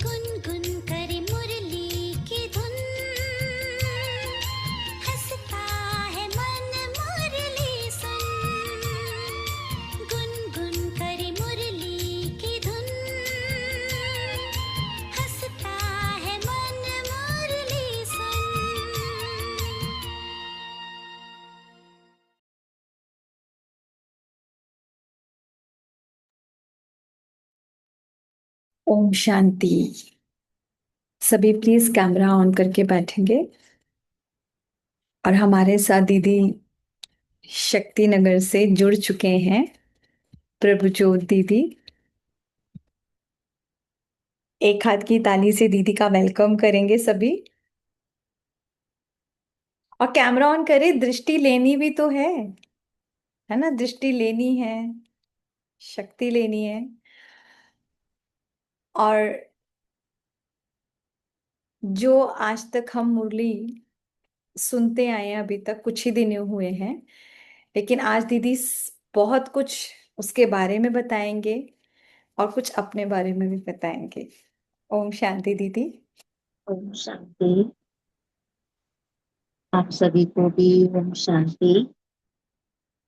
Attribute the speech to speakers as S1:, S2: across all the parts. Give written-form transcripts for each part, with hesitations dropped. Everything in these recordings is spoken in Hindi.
S1: गुनगुन करे मुरली की धुन, हंसता है मन मुरली सुन। गुनगुन करे मुरली की धुन, हंसता है मन मुरली सुन।
S2: ओम शांति। सभी प्लीज कैमरा ऑन करके बैठेंगे। और हमारे साथ दीदी शक्ति नगर से जुड़ चुके हैं, प्रभुजोत दीदी। एक हाथ की ताली से दीदी का वेलकम करेंगे सभी। और कैमरा ऑन करे, दृष्टि लेनी भी तो है ना? दृष्टि लेनी है, शक्ति लेनी है। और जो आज तक हम मुरली सुनते आए हैं, अभी तक कुछ ही दिन हुए हैं, लेकिन आज दीदी बहुत कुछ उसके बारे में बताएंगे और कुछ अपने बारे में भी बताएंगे। ओम शांति दीदी।
S3: ओम शांति। आप सभी को भी ओम शांति।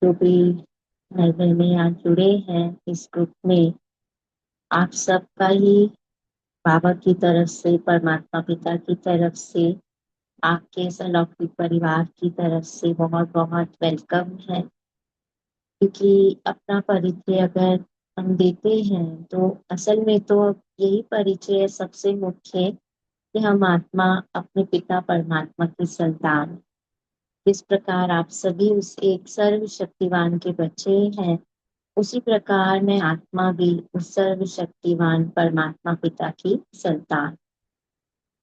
S3: जो भी नए बहने यहाँ जुड़े हैं इस ग्रुप में, आप सबका ही बाबा की तरफ से, परमात्मा पिता की तरफ से, आपके इस अलौकिक परिवार की तरफ से बहुत बहुत वेलकम है। क्योंकि अपना परिचय अगर हम देते हैं तो असल में तो यही परिचय सबसे मुख्य है कि हम आत्मा अपने पिता परमात्मा की संतान। जिस प्रकार आप सभी उस एक सर्वशक्तिवान के बच्चे हैं, उसी प्रकार मैं आत्मा भी उस सर्वशक्तिवान परमात्मा पिता की संतान।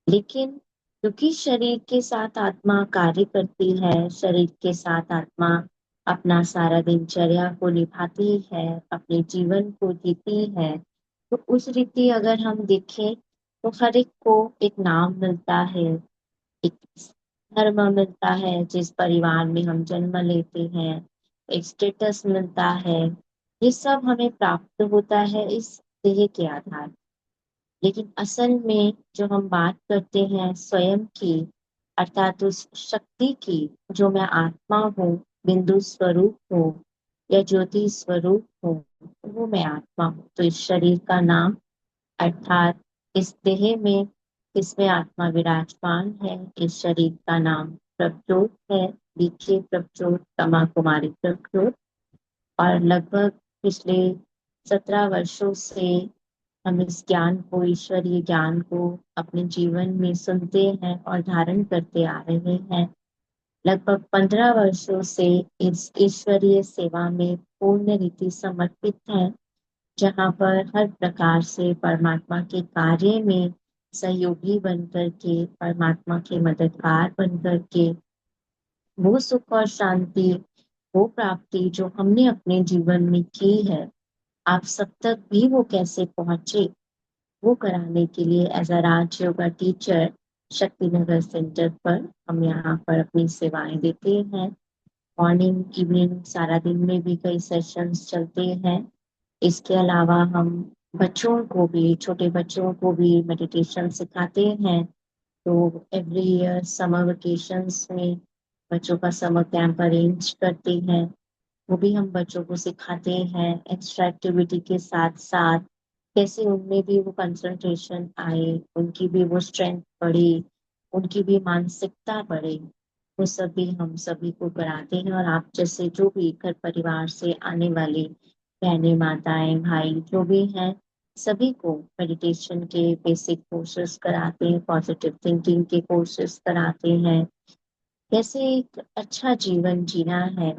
S3: लेकिन क्योंकि शरीर के साथ आत्मा कार्य करती है, शरीर के साथ आत्मा अपना सारा दिनचर्या को निभाती है, अपने जीवन को जीती है, तो उस रीति अगर हम देखें तो हर एक को एक नाम मिलता है, एक धर्म मिलता है, जिस परिवार में हम जन्म लेते हैं, एक स्टेटस मिलता है। ये सब हमें प्राप्त होता है इस देह के आधार। लेकिन असल में जो हम बात करते हैं स्वयं की, अर्थात उस शक्ति की, जो मैं आत्मा हूँ, बिंदु स्वरूप हूँ या ज्योति स्वरूप हूँ, वो मैं आत्मा हूँ। तो इस शरीर का नाम, अर्थात इस देह में इसमें आत्मा विराजमान है, इस शरीर का नाम प्रभज्योत है। दीक्षित प्रभज्योत, तमा कुमारी प्रभज्योत। और लगभग पिछले 17 वर्षों से हम इस ज्ञान को, ईश्वरीय ज्ञान को अपने जीवन में सुनते हैं और धारण करते आ रहे हैं। लगभग 15 वर्षों से इस ईश्वरीय सेवा में पूर्ण रीति समर्पित हैं, जहाँ पर हर प्रकार से परमात्मा के कार्य में सहयोगी बनकर के, परमात्मा के मददगार बनकर के वो सुख और शांति, वो प्राप्ति जो हमने अपने जीवन में की है, आप सब तक भी वो कैसे पहुंचे, वो कराने के लिए as a Raj yoga teacher Shakti Nagar centre पर हम यहाँ पर अपनी सेवाएं देते हैं। मॉर्निंग, इवनिंग, सारा दिन में भी कई सेशंस चलते हैं। इसके अलावा हम बच्चों को भी, छोटे बच्चों को भी मेडिटेशन सिखाते हैं। तो एवरी ईयर समर वेकेशंस में बच्चों का समर कैंप अरेंज करते हैं। वो भी हम बच्चों को सिखाते हैं एक्स्ट्रा एक्टिविटी के साथ साथ, कैसे उनमें भी वो कंसंट्रेशन आए, उनकी भी वो स्ट्रेंथ बढ़े, उनकी भी मानसिकता बढ़े। वो सभी हम सभी को कराते हैं। और आप जैसे जो भी घर परिवार से आने वाले बहनें, माताएं, भाई जो भी हैं, सभी को मेडिटेशन के बेसिक कोर्सेज कराते हैं, पॉजिटिव थिंकिंग के कोर्सेज कराते हैं, कैसे एक अच्छा जीवन जीना है,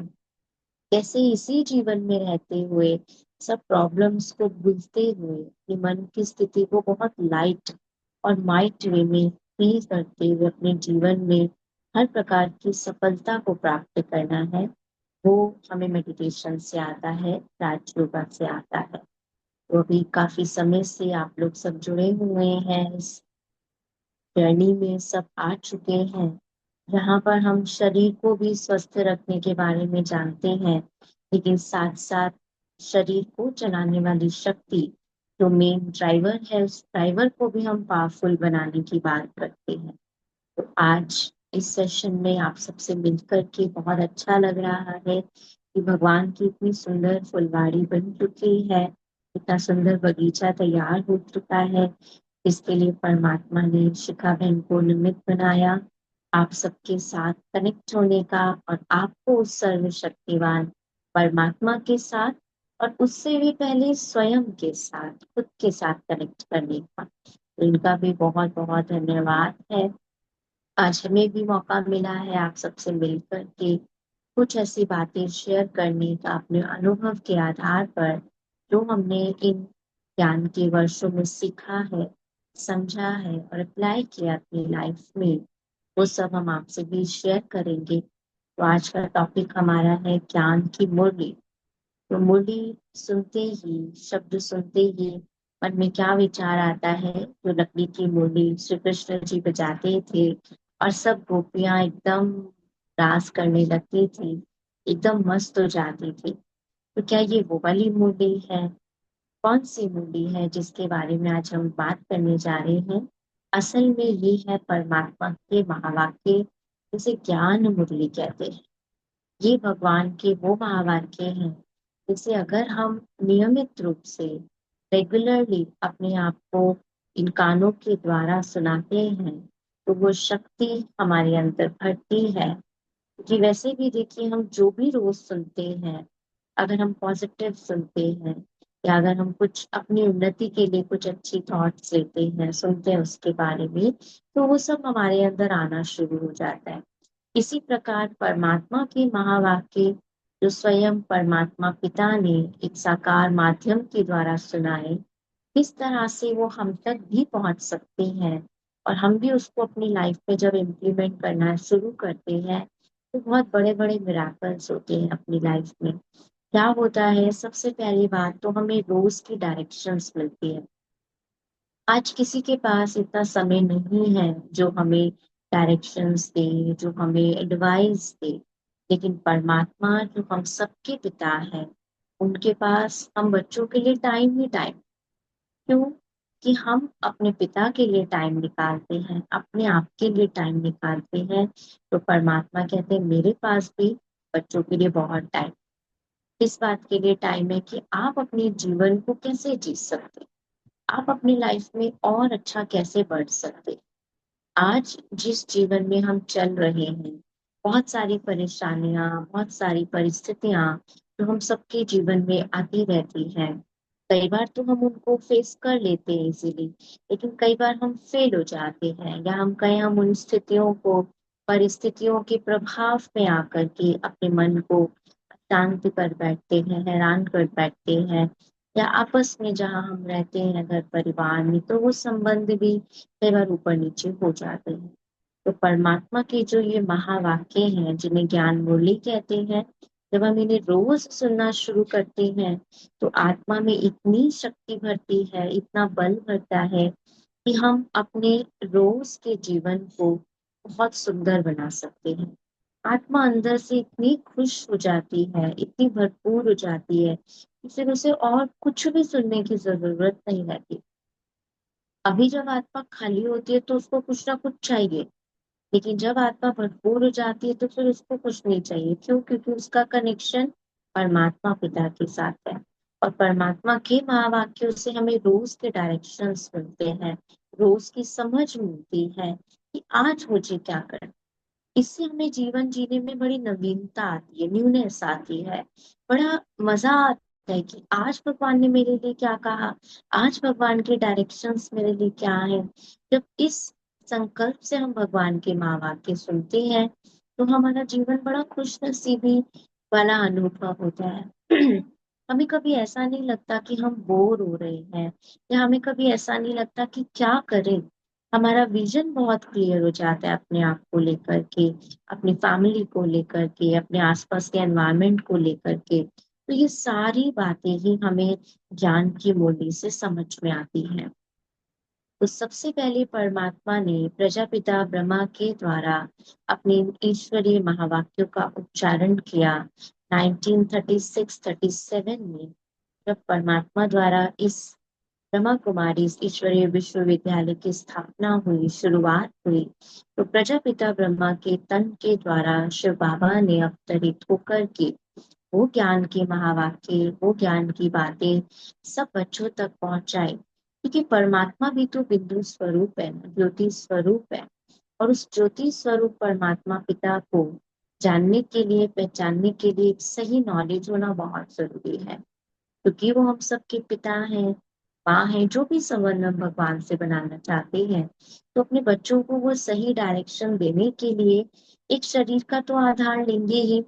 S3: कैसे इसी जीवन में रहते हुए सब प्रॉब्लम्स को भूलते हुए अपने मन की स्थिति को बहुत लाइट और माइट वे में फ्री करते हुए अपने जीवन में हर प्रकार की सफलता को प्राप्त करना है, वो हमें मेडिटेशन से आता है, राज योगा से आता है। तो अभी काफी समय से आप लोग सब जुड़े हुए हैं, इस जर्नी में सब आ चुके हैं, यहाँ पर हम शरीर को भी स्वस्थ रखने के बारे में जानते हैं, लेकिन साथ साथ शरीर को चलाने वाली शक्ति, जो मेन ड्राइवर है, उस ड्राइवर को भी हम पावरफुल बनाने की बात करते हैं। तो आज इस सेशन में आप सबसे मिलकर के बहुत अच्छा लग रहा है कि भगवान की इतनी सुंदर फुलवाड़ी बन चुकी है, इतना सुंदर बगीचा तैयार हो चुका है। इसके लिए परमात्मा ने शिखा बहन को निमित्त बनाया आप सबके साथ कनेक्ट होने का, और आपको उस सर्वशक्तिवान परमात्मा के साथ और उससे भी पहले स्वयं के साथ, खुद के साथ कनेक्ट करने का। तो इनका भी बहुत बहुत धन्यवाद है। आज हमें भी मौका मिला है आप सबसे मिलकर के कुछ ऐसी बातें शेयर करने का, अपने अनुभव के आधार पर जो हमने इन ज्ञान के वर्षों में सीखा है, समझा है और अप्लाई किया अपनी लाइफ में, वो सब हम आपसे भी शेयर करेंगे। तो आज का टॉपिक हमारा है ज्ञान की मुरली। तो मुरली सुनते ही, शब्द सुनते ही मन में क्या विचार आता है? जो लकड़ी की मुरली श्री कृष्ण जी बजाते थे और सब गोपियां एकदम डांस करने लगती थी, एकदम मस्त हो जाती थी। तो क्या ये वो वाली मुरली है? कौन सी मूवी है जिसके बारे में आज हम बात करने जा रहे हैं? असल में ये है परमात्मा के महावाक्य, जिसे ज्ञान मुरली कहते हैं। ये भगवान के वो महावाक्य हैं जिसे अगर हम नियमित रूप से, रेगुलरली अपने आप को इन कानों के द्वारा सुनाते हैं, तो वो शक्ति हमारे अंदर भरती है। कि वैसे भी देखिए, हम जो भी रोज सुनते हैं, अगर हम पॉजिटिव सुनते हैं या अगर हम कुछ अपनी उन्नति के लिए कुछ अच्छी थॉट्स लेते हैं, सुनते हैं उसके बारे में, तो वो सब हमारे अंदर आना शुरू हो जाता है। इसी प्रकार परमात्मा के महावाक्य, जो स्वयं परमात्मा पिता ने एक साकार माध्यम के द्वारा सुनाए, किस तरह से वो हम तक भी पहुंच सकते हैं और हम भी उसको अपनी लाइफ में जब इम्प्लीमेंट करना शुरू करते हैं, तो बहुत बड़े बड़े मिराकल्स होते हैं अपनी लाइफ में। क्या होता है? सबसे पहली बात तो हमें रोज की डायरेक्शंस मिलती है। आज किसी के पास इतना समय नहीं है जो हमें डायरेक्शंस दे, जो हमें एडवाइस दे, लेकिन परमात्मा जो हम सबके पिता है, उनके पास हम बच्चों के लिए टाइम ही टाइम। क्यों? कि हम अपने पिता के लिए टाइम निकालते हैं, अपने आप के लिए टाइम निकालते हैं। तो परमात्मा कहते हैं मेरे पास भी बच्चों के लिए बहुत टाइम। इस बात के लिए टाइम है कि आप अपने जीवन को कैसे जी सकते, आप अपनी लाइफ में और अच्छा कैसे बढ़ सकते। आज जिस जीवन में हम चल रहे हैं, बहुत सारी परेशानियां, बहुत सारी परिस्थितियां जो हम सबके जीवन में आती रहती हैं। कई बार तो हम उनको फेस कर लेते हैं इजीली, लेकिन कई बार हम फेल हो जाते हैं, या हम कहें हम उन स्थितियों को, परिस्थितियों के प्रभाव में आकर के अपने मन को शांत कर बैठते हैं, हैरान कर बैठते हैं। या आपस में जहाँ हम रहते हैं घर परिवार में, तो वो संबंध भी कई बार ऊपर नीचे हो जाते हैं। तो परमात्मा के जो ये महावाक्य हैं, जिन्हें ज्ञान मुरली कहते हैं, जब हम इन्हें रोज सुनना शुरू करते हैं, तो आत्मा में इतनी शक्ति भरती है, इतना बल भरता है कि हम अपने रोज के जीवन को बहुत सुंदर बना सकते हैं। आत्मा अंदर से इतनी खुश हो जाती है, इतनी भरपूर हो जाती है कि फिर उसे और कुछ भी सुनने की जरूरत नहीं रहती। अभी जब आत्मा खाली होती है तो उसको कुछ ना कुछ चाहिए, लेकिन जब आत्मा भरपूर हो जाती है तो फिर उसको कुछ नहीं चाहिए। क्यों? क्योंकि उसका कनेक्शन परमात्मा पिता के साथ है, और परमात्मा के महावाक्यों से हमें रोज के डायरेक्शंस मिलते हैं, रोज की समझ मिलती है कि आज मुझे क्या करना। इससे हमें जीवन जीने में बड़ी नवीनता आती है, न्यूनेस आती है, बड़ा मजा आता है कि आज भगवान ने मेरे लिए क्या कहा, आज भगवान के डायरेक्शंस मेरे लिए क्या है। जब इस संकल्प से हम भगवान के महावाक्य सुनते हैं, तो हमारा जीवन बड़ा खुश नसीबी वाला अनुभव होता है। हमें कभी ऐसा नहीं लगता कि हम बोर हो रहे हैं, या हमें कभी ऐसा नहीं लगता कि क्या करें। हमारा विजन बहुत क्लियर हो जाता है अपने आप को लेकर के, अपनी फैमिली को लेकर के, अपने आसपास के एनवायरनमेंट को लेकर के। तो ये सारी बातें ही हमें ज्ञान की मुरली से समझ में आती हैं। तो सबसे पहले परमात्मा ने प्रजापिता ब्रह्मा के द्वारा अपने ईश्वरीय महावाक्यों का उच्चारण किया 1936-37 में, जब परमात्मा द्वारा इस ब्रह्मा कुमारी ईश्वरीय विश्वविद्यालय की स्थापना हुई, शुरुआत हुई, तो प्रजापिता ब्रह्मा के तन के द्वारा शिव बाबा ने अवतरित होकर के वो ज्ञान के महावाक्य, वो ज्ञान की बातें सब बच्चों तक पहुंचाई, क्योंकि परमात्मा भी तो बिंदु स्वरूप है, ज्योति स्वरूप है। और उस ज्योति स्वरूप परमात्मा पिता को जानने के लिए, पहचानने के लिए एक सही नॉलेज होना बहुत जरूरी है, क्योंकि वो हम सबके पिता हैं, माँ हैं, जो भी संबंध हम भगवान से बनाना चाहते हैं। तो अपने बच्चों को वो सही डायरेक्शन देने के लिए एक शरीर का तो आधार लेंगे ही।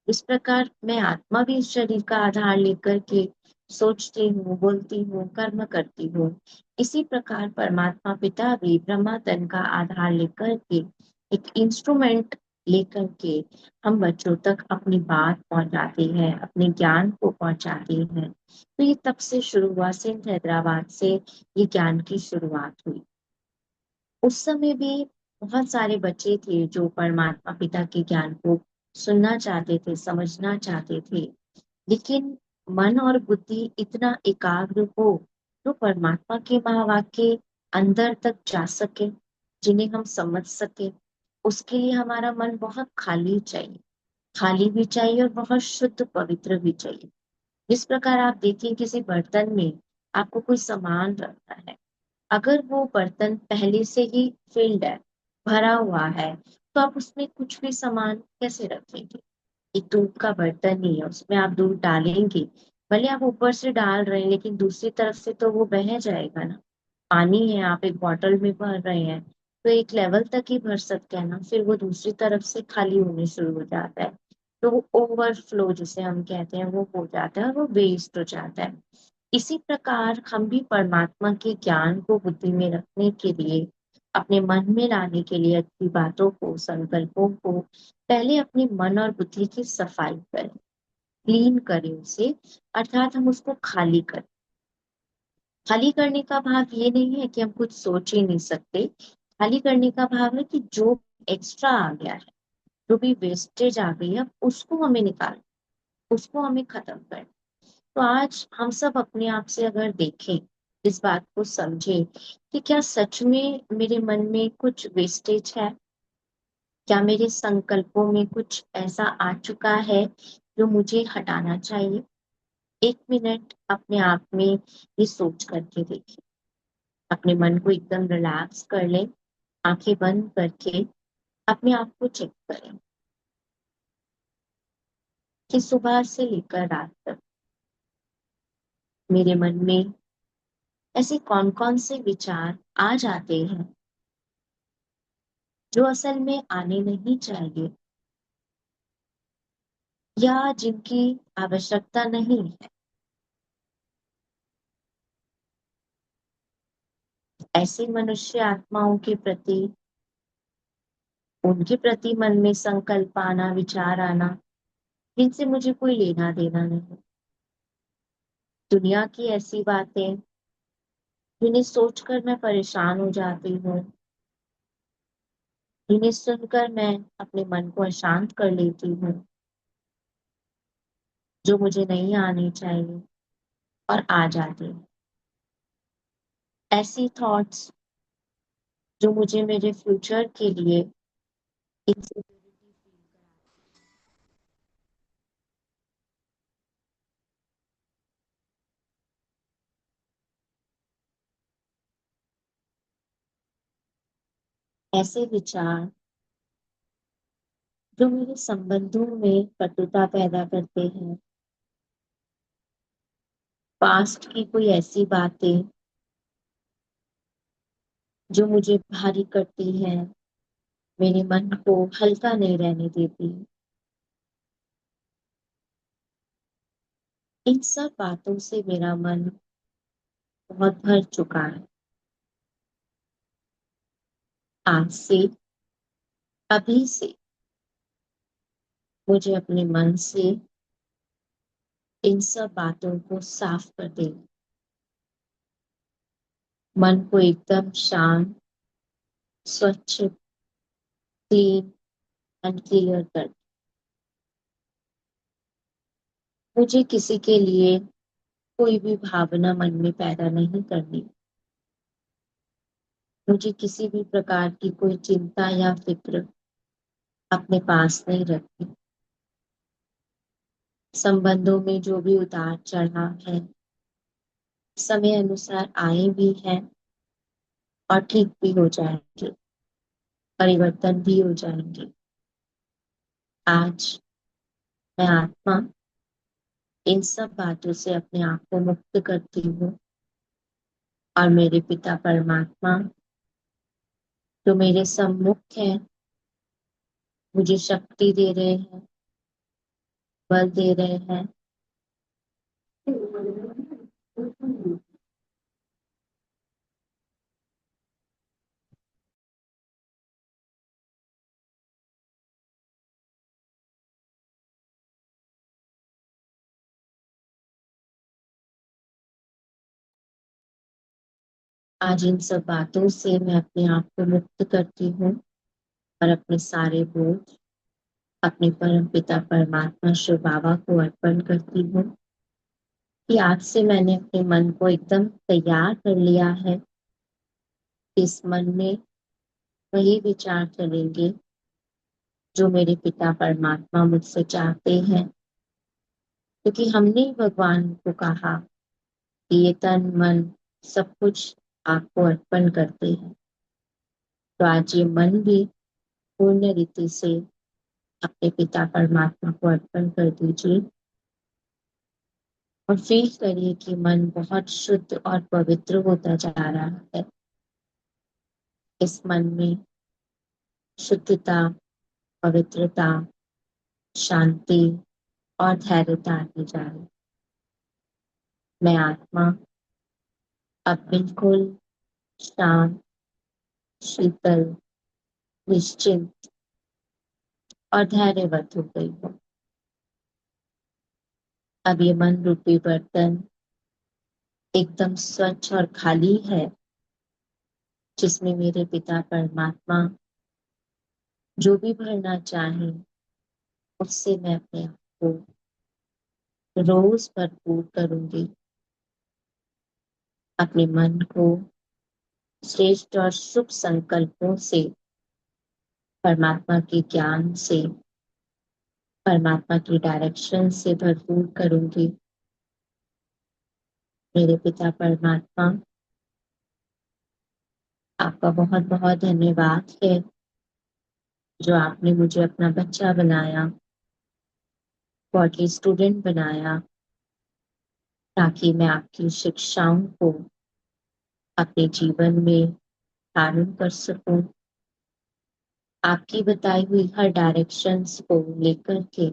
S3: इस प्रकार मैं आत्मा भी इस शरीर का आधार लेकर के सोचती हूँ, बोलती हूँ, कर्म करती हूँ। इसी प्रकार परमात्मा पिता भी ब्रह्मा तन का आधार लेकर के एक इंस्ट्रूमेंट लेकर के हम बच्चों तक अपनी बात पहुंचाते हैं, अपने ज्ञान को पहुंचाते हैं। तो ये तब से शुरू हुआ, सिंध हैदराबाद से ये ज्ञान की शुरुआत हुई। उस समय भी बहुत सारे बच्चे थे जो परमात्मा पिता के ज्ञान को सुनना चाहते थे, समझना चाहते थे, लेकिन मन और बुद्धि इतना एकाग्र हो तो परमात्मा के महावाक्य अंदर तक जा सके, जिन्हें हम समझ सके। उसके लिए हमारा मन बहुत खाली चाहिए, खाली भी चाहिए और बहुत शुद्ध पवित्र भी चाहिए। जिस प्रकार आप देखिए किसी बर्तन में आपको कोई सामान रखना है, अगर वो बर्तन पहले से ही फिल्ड है, भरा हुआ है, तो आप उसमें कुछ भी सामान कैसे रखेंगे? एक दूध का बर्तन ही है, उसमें आप दूध डालेंगे, भले आप ऊपर से डाल रहे हैं लेकिन दूसरी तरफ से तो वो बह जाएगा ना। पानी है, आप एक बॉटल में भर रहे हैं तो एक लेवल तक ही भर सकते हैं ना, फिर वो दूसरी तरफ से खाली होने शुरू हो जाता है, तो वो ओवरफ्लो जिसे हम कहते हैं वो हो जाता है और वो वेस्ट हो जाता है। इसी प्रकार हम भी परमात्मा के ज्ञान को बुद्धि में रखने के लिए, अपने मन में लाने के लिए अच्छी बातों को, संकल्पों को पहले अपने मन और बुद्धि की सफाई करें, क्लीन करें उसे, अर्थात हम उसको खाली करें। खाली करने का भाव ये नहीं है कि हम कुछ सोच ही नहीं सकते, खाली करने का भाव है कि जो एक्स्ट्रा आ गया है, जो भी वेस्टेज आ गई है, उसको हमें निकाल, उसको हमें खत्म करना। तो आज हम सब अपने आप से अगर देखें, इस बात को समझें कि क्या सच में मेरे मन में कुछ वेस्टेज है, क्या मेरे संकल्पों में कुछ ऐसा आ चुका है जो मुझे हटाना चाहिए। 1 मिनट अपने आप में ये सोच करके देखिए, अपने मन को एकदम रिलैक्स कर लें, आंखें बंद करके अपने आप को चेक करें कि सुबह से लेकर रात तक मेरे मन में ऐसे कौन कौन से विचार आ जाते हैं जो असल में आने नहीं चाहिए, या जिनकी आवश्यकता नहीं है। ऐसे मनुष्य आत्माओं के प्रति, उनके प्रति मन में संकल्प आना, विचार आना, जिनसे मुझे कोई लेना देना नहीं। दुनिया की ऐसी बातें जिन्हें सोचकर मैं परेशान हो जाती हूँ, जिन्हें सुनकर मैं अपने मन को अशांत कर लेती हूँ, जो मुझे नहीं आनी चाहिए और आ जाती हैं। ऐसी थॉट्स जो मुझे मेरे फ्यूचर के लिए इनसिक्योरिटी फील कराती हैं। ऐसे विचार जो मेरे संबंधों में कटुता पैदा करते हैं, पास्ट की कोई ऐसी बातें जो मुझे भारी करती हैं, मेरे मन को हल्का नहीं रहने देती, इन सब बातों से मेरा मन बहुत भर चुका है। आज से, अभी से मुझे अपने मन से इन सब बातों को साफ कर दे, मन को एकदम शांत, स्वच्छ, क्लीन एंड क्लियर कर। मुझे किसी के लिए कोई भी भावना मन में पैदा नहीं करनी। मुझे किसी भी प्रकार की कोई चिंता या फिक्र अपने पास नहीं रखनी। संबंधों में जो भी उतार चढ़ाव है समय अनुसार आए भी हैं और ठीक भी हो जाएंगे, परिवर्तन भी हो जाएंगे। आज मैं आत्मा इन सब बातों से अपने आप को मुक्त करती हूँ और मेरे पिता परमात्मा जो मेरे सम्मुख है मुझे शक्ति दे रहे हैं, बल दे रहे हैं। आज इन सब बातों से मैं अपने आप को मुक्त करती हूँ और अपने सारे बोझ अपने परम पिता परमात्मा शिव बाबा को अर्पण करती हूँ कि आज से मैंने अपने मन को एकदम तैयार कर लिया है। इस मन में वही विचार चलेंगे जो मेरे पिता परमात्मा मुझसे चाहते हैं, क्योंकि हमने ही भगवान को कहा कि ये तन मन सब कुछ आपको अर्पण करते हैं। तो आज ये मन भी पूर्ण रीति से अपने पिता परमात्मा को अर्पण कर दीजिए और फील करिए कि मन बहुत शुद्ध और पवित्र होता जा रहा है। इस मन में शुद्धता, पवित्रता, शांति और धैर्यता आने जा रही। मैं आत्मा अब बिल्कुल शांत, शीतल, निश्चिंत और धैर्यवत हो गई हूँ। अब ये मन रूपी बर्तन एकदम स्वच्छ और खाली है, जिसमें मेरे पिता परमात्मा जो भी भरना चाहे उससे मैं अपने आप को रोज भरपूर करूंगी। अपने मन को श्रेष्ठ और शुभ संकल्पों से, परमात्मा के ज्ञान से, परमात्मा की डायरेक्शन से भरपूर करूंगी। मेरे पिता परमात्मा आपका बहुत बहुत धन्यवाद है जो आपने मुझे अपना बच्चा बनाया, गॉडली स्टूडेंट बनाया, ताकि मैं आपकी शिक्षाओं को अपने जीवन में धारण कर सकूं, आपकी बताई हुई हर डायरेक्शंस को लेकर के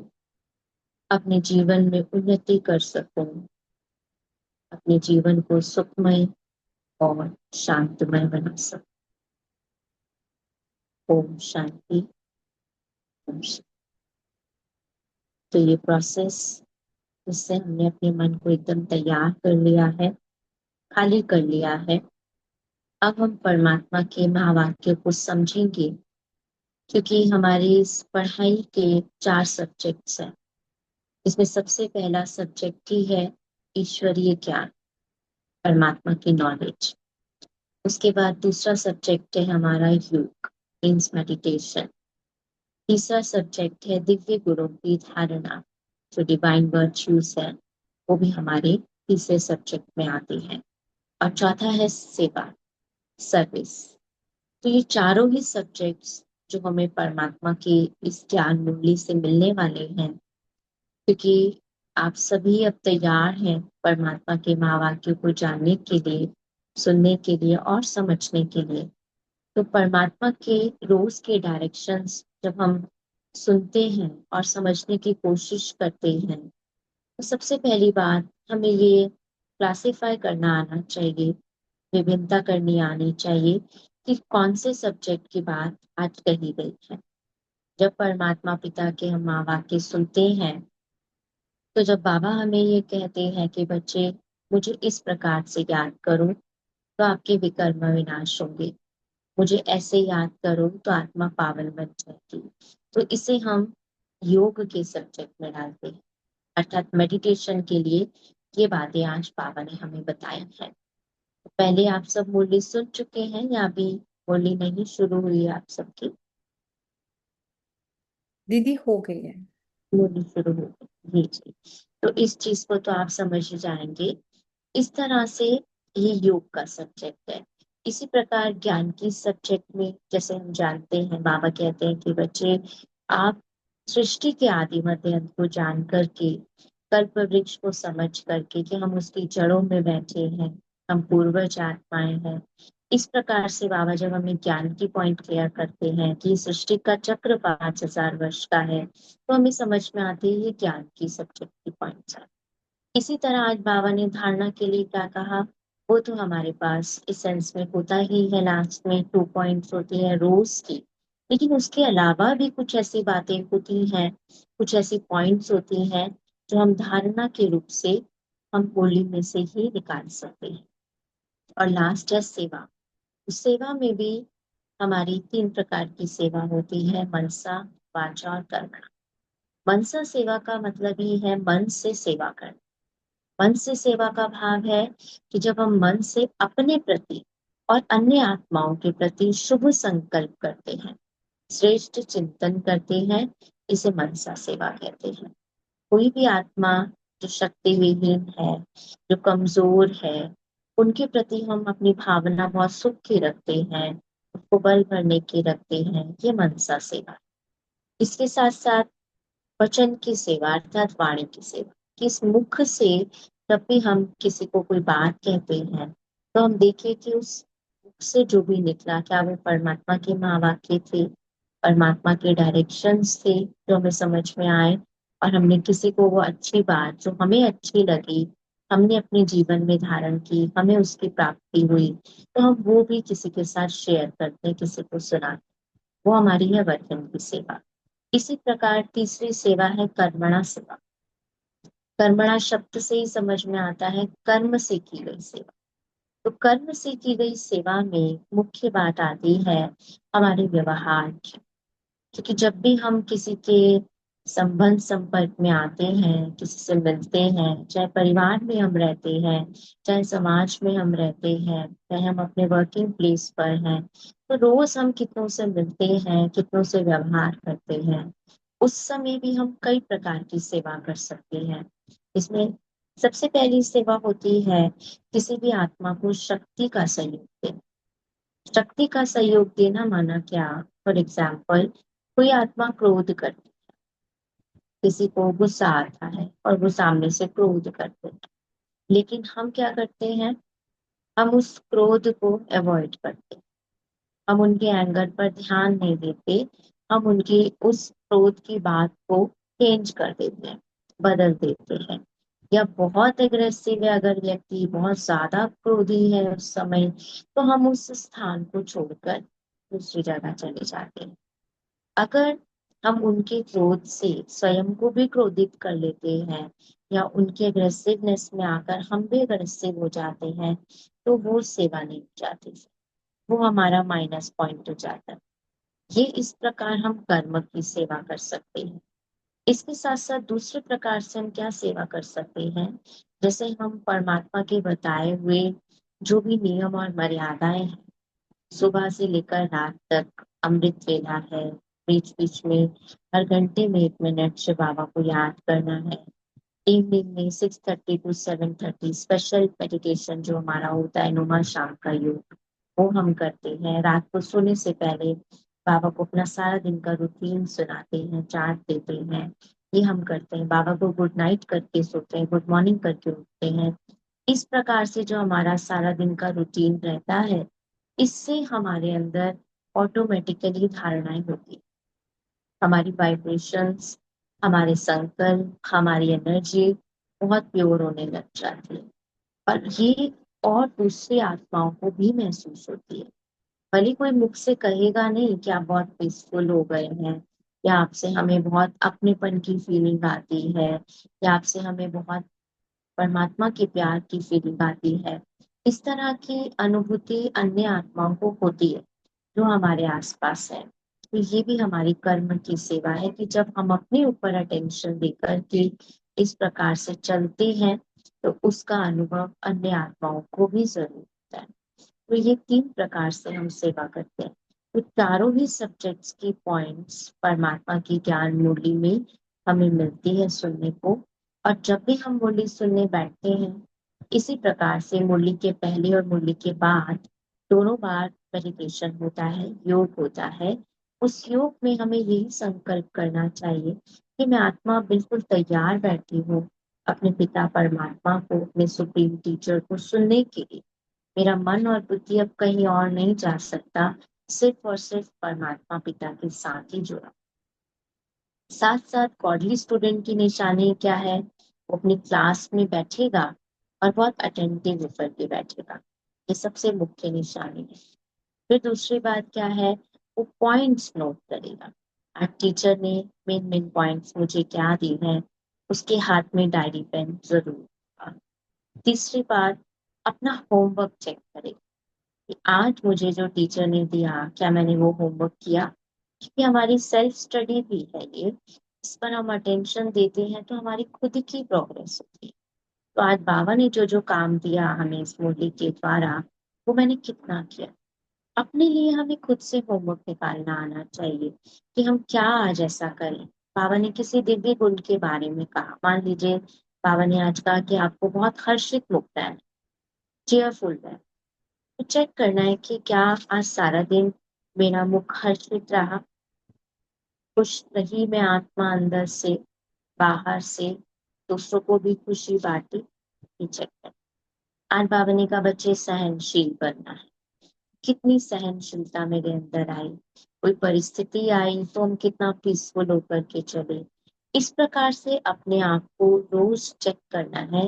S3: अपने जीवन में उन्नति कर सकूं, अपने जीवन को सुखमय और शांतमय बना सकूं। ओम शांति, ओम शांति। तो ये प्रोसेस जिससे हमने अपने मन को एकदम तैयार कर लिया है, खाली कर लिया है, अब हम परमात्मा के महावाक्य को समझेंगे, क्योंकि हमारी इस पढ़ाई के 4 सब्जेक्ट्स हैं। इसमें सबसे पहला सब्जेक्ट ही है ईश्वरीय ज्ञान, परमात्मा की नॉलेज। उसके बाद दूसरा सब्जेक्ट है हमारा योग, मीन्स मेडिटेशन। तीसरा सब्जेक्ट है दिव्य गुणों की धारणा, जो डिवाइन वर्च्यूज है, वो भी हमारे तीसरे सब्जेक्ट में आते हैं। और चौथा है सेवा, सर्विस। तो ये चारों ही सब्जेक्ट्स जो हमें परमात्मा की इस ज्ञान मुरली से मिलने वाले हैं, क्योंकि आप सभी अब तैयार हैं परमात्मा के महावाक्यों को जानने के लिए, सुनने के लिए और समझने के लिए। तो परमात्मा के रोज के डायरेक्शंस जब हम सुनते हैं और समझने की कोशिश करते हैं, तो सबसे पहली बात हमें ये क्लासिफाई करना आना चाहिए, विभिन्नता करनी आनी चाहिए कि कौन से सब्जेक्ट की बात आज कही गई है। जब परमात्मा पिता के हम महावाक्य सुनते हैं, तो जब बाबा हमें ये कहते हैं कि बच्चे मुझे इस प्रकार से याद करो तो आपके विकर्म विनाश होंगे, मुझे ऐसे याद करो तो आत्मा पावन बन जाएगी, तो इसे हम योग के सब्जेक्ट में डालते हैं, अर्थात मेडिटेशन के लिए ये बातें आज बाबा ने हमें बताया है। पहले आप सब मुरली सुन चुके हैं या अभी मुरली नहीं शुरू हुई है आप सबकी?
S2: दीदी हो गई है।
S3: मुरली शुरू हो गई जी। तो इस चीज को तो आप समझ ही जाएंगे। इस तरह से ये योग का सब्जेक्ट है। इसी प्रकार ज्ञान की सब्जेक्ट में जैसे हम जानते हैं, बाबा कहते हैं कि बच्चे, आप सृष्टि के आदि मध्य अंत को जान करके, कल्प वृक्ष को समझ करके कि हम उसकी जड़ों में बैठे हैं, हम पूर्वज आत्माएं हैं। इस प्रकार से बाबा जब हमें ज्ञान की पॉइंट क्लियर करते हैं कि सृष्टि का चक्र 5,000 वर्ष का है, तो हमें समझ में आती है ये ज्ञान की सब्जेक्ट की पॉइंट है। इसी तरह आज बाबा ने धारणा के लिए क्या कहा, वो तो हमारे पास इसेंस में होता ही है। लास्ट में 2 पॉइंट्स होती है रोज की, लेकिन उसके अलावा भी कुछ ऐसी बातें होती हैं, कुछ ऐसी पॉइंट्स होती हैं जो हम धारणा के रूप से हम होली में से ही निकाल सकते हैं। और लास्ट है सेवा। उस सेवा में भी हमारी 3 प्रकार की सेवा होती है, मनसा, वाचा और कर्मणा। मनसा सेवा का मतलब ही है मन से सेवा करना। मन से सेवा का भाव है कि जब हम मन से अपने प्रति और अन्य आत्माओं के प्रति शुभ संकल्प करते हैं, श्रेष्ठ चिंतन करते हैं, इसे मनसा सेवा कहते हैं। कोई भी आत्मा जो शक्ति विहीन है, जो कमजोर है, उनके प्रति हम अपनी भावना बहुत सुख की रखते हैं, उसको बल भरने की रखते हैं, ये मनसा सेवा। इसके साथ साथ वचन की सेवा अर्थात वाणी की सेवा। किस मुख से जब भी हम किसी को कोई बात कहते हैं, तो हम देखें कि उस मुख से जो भी निकला, क्या वो परमात्मा के महावाक्य थे, परमात्मा के डायरेक्शंस थे जो हमें समझ में आए, और हमने किसी को वो अच्छी बात जो हमें अच्छी लगी, हमने अपने जीवन में धारण की, हमें उसकी प्राप्ति हुई, तो हम वो भी किसी के साथ शेयर करते हैं, किसी को सुनाते, वो हमारी है वचन की सेवा। इसी प्रकार तीसरी सेवा है कर्मणा सेवा। कर्मणा शब्द से ही समझ में आता है कर्म से की गई सेवा। तो कर्म से की गई सेवा में मुख्य बात आती है हमारे व्यवहार की। क्योंकि जब भी हम किसी के संबंध संपर्क में आते हैं, किसी से मिलते हैं, चाहे परिवार में हम रहते हैं, चाहे समाज में हम रहते हैं, चाहे हम अपने वर्किंग प्लेस पर हैं, तो रोज हम कितनों से मिलते हैं, कितनों से व्यवहार करते हैं। उस समय भी हम कई प्रकार की सेवा कर सकते हैं। इसमें सबसे पहली सेवा होती है किसी भी आत्मा को शक्ति का सहयोग देना। शक्ति का सहयोग देना माना क्या? फॉर एग्जाम्पल, कोई आत्मा क्रोध करती, किसी को गुस्सा आता है और वो सामने से क्रोध करते हैं, लेकिन हम क्या करते हैं, हम उस क्रोध को अवॉइड करते हैं, हम उनके एंगर पर ध्यान नहीं देते, हम उनकी उस क्रोध की बात को चेंज कर देते हैं, बदल देते हैं। या बहुत एग्रेसिव है अगर व्यक्ति, बहुत ज्यादा क्रोधी है उस समय, तो हम उस स्थान को छोड़कर दूसरी जगह चले जाते हैं। अगर हम उनके क्रोध से स्वयं को भी क्रोधित कर लेते हैं, या उनके अग्रेसिवनेस में आकर हम भी अग्रेसिव हो जाते हैं, तो वो सेवा नहीं हो जाती, वो हमारा माइनस पॉइंट हो जाता है। ये इस प्रकार हम कर्म की सेवा कर सकते हैं। इसके साथ साथ दूसरे प्रकार से हम क्या सेवा कर सकते हैं, जैसे हम परमात्मा के बताए हुए जो भी नियम और मर्यादाएं हैं, सुबह से लेकर रात तक अमृत वेला है, बीच बीच में हर घंटे में 1 मिनट से बाबा को याद करना है, इवनिंग में 6:30 to 7:30 स्पेशल मेडिटेशन जो हमारा होता है, नुमा शाम का योग, वो हम करते हैं। रात को सोने से पहले बाबा को अपना सारा दिन का रूटीन सुनाते हैं, चार्ट देते हैं, ये हम करते हैं। बाबा को गुड नाइट करके सोते हैं, गुड मॉर्निंग करके उठते हैं। इस प्रकार से जो हमारा सारा दिन का रूटीन रहता है, इससे हमारे अंदर ऑटोमेटिकली धारणाएं होती, हमारी वाइब्रेशंस, हमारे संकल्प, हमारी एनर्जी बहुत प्योर होने लग जाती है। और ये और दूसरी आत्माओं को भी महसूस होती है। भले कोई मुख से कहेगा नहीं कि आप बहुत पीसफुल हो गए हैं, या आपसे हमें बहुत अपनेपन की फीलिंग आती है, या आपसे हमें बहुत परमात्मा के प्यार की फीलिंग आती है। इस तरह की अनुभूति अन्य आत्माओं को होती है जो हमारे आसपास है। तो ये भी हमारी कर्म की सेवा है कि जब हम अपने ऊपर अटेंशन देकर के इस प्रकार से चलते हैं, तो उसका अनुभव अन्य आत्माओं को भी जरूर होता है। तो ये 3 प्रकार से हम सेवा करते हैं। तो चारों ही सब्जेक्ट्स की पॉइंट्स परमात्मा की ज्ञान मुरली में हमें मिलती है सुनने को। और जब भी हम मुरली सुनने बैठते हैं, इसी प्रकार से मुरली के पहले और मुरली के बाद दोनों बार मेडिटेशन होता है, योग होता है। उस योग में हमें यही संकल्प करना चाहिए कि मैं आत्मा बिल्कुल तैयार बैठी हूँ अपने पिता परमात्मा को, अपने सुप्रीम टीचर को सुनने के लिए। मेरा मन और बुद्धि अब कहीं और नहीं जा सकता, सिर्फ और सिर्फ परमात्मा पिता के साथ ही जुड़ा। साथ साथ गॉडली स्टूडेंट की निशानी क्या है? वो अपनी क्लास में बैठेगा और बहुत अटेंटिव होकर के बैठेगा। ये सबसे मुख्य निशानी है। फिर दूसरी बात क्या है? वो पॉइंट्स नोट करेगा। आज टीचर ने मेन मेन पॉइंट्स मुझे क्या दी है, उसके हाथ में डायरी पेन जरूर होगा। तीसरी बात, अपना होमवर्क चेक करेगा कि आज मुझे जो टीचर ने दिया, क्या मैंने वो होमवर्क किया? क्योंकि हमारी सेल्फ स्टडी भी है ये, इस पर हम अटेंशन देते हैं तो हमारी खुद की प्रोग्रेस होती है। तो आज बाबा ने जो जो काम दिया हमें इस मुरली के द्वारा, वो मैंने कितना किया? अपने लिए हमें खुद से होमवर्क निकालना आना चाहिए कि हम क्या आज ऐसा करें। बाबा ने किसी दिव्य गुण के बारे में कहा, मान लीजिए बाबा ने आज कहा कि आपको बहुत हर्षित मुक्त है, चेयरफुल है। तो चेक करना है कि क्या आज सारा दिन मेरा मुख हर्षित रहा, खुश रही मैं आत्मा, अंदर से बाहर से दूसरों को भी खुशी बांटी। ये चेक कर। आज बाबा ने कहा बच्चे सहनशील बनना है, कितनी सहनशीलता मेरे अंदर आई, कोई परिस्थिति आई तो हम कितना पीसफुल होकर के चले। इस प्रकार से अपने आप को रोज चेक करना है,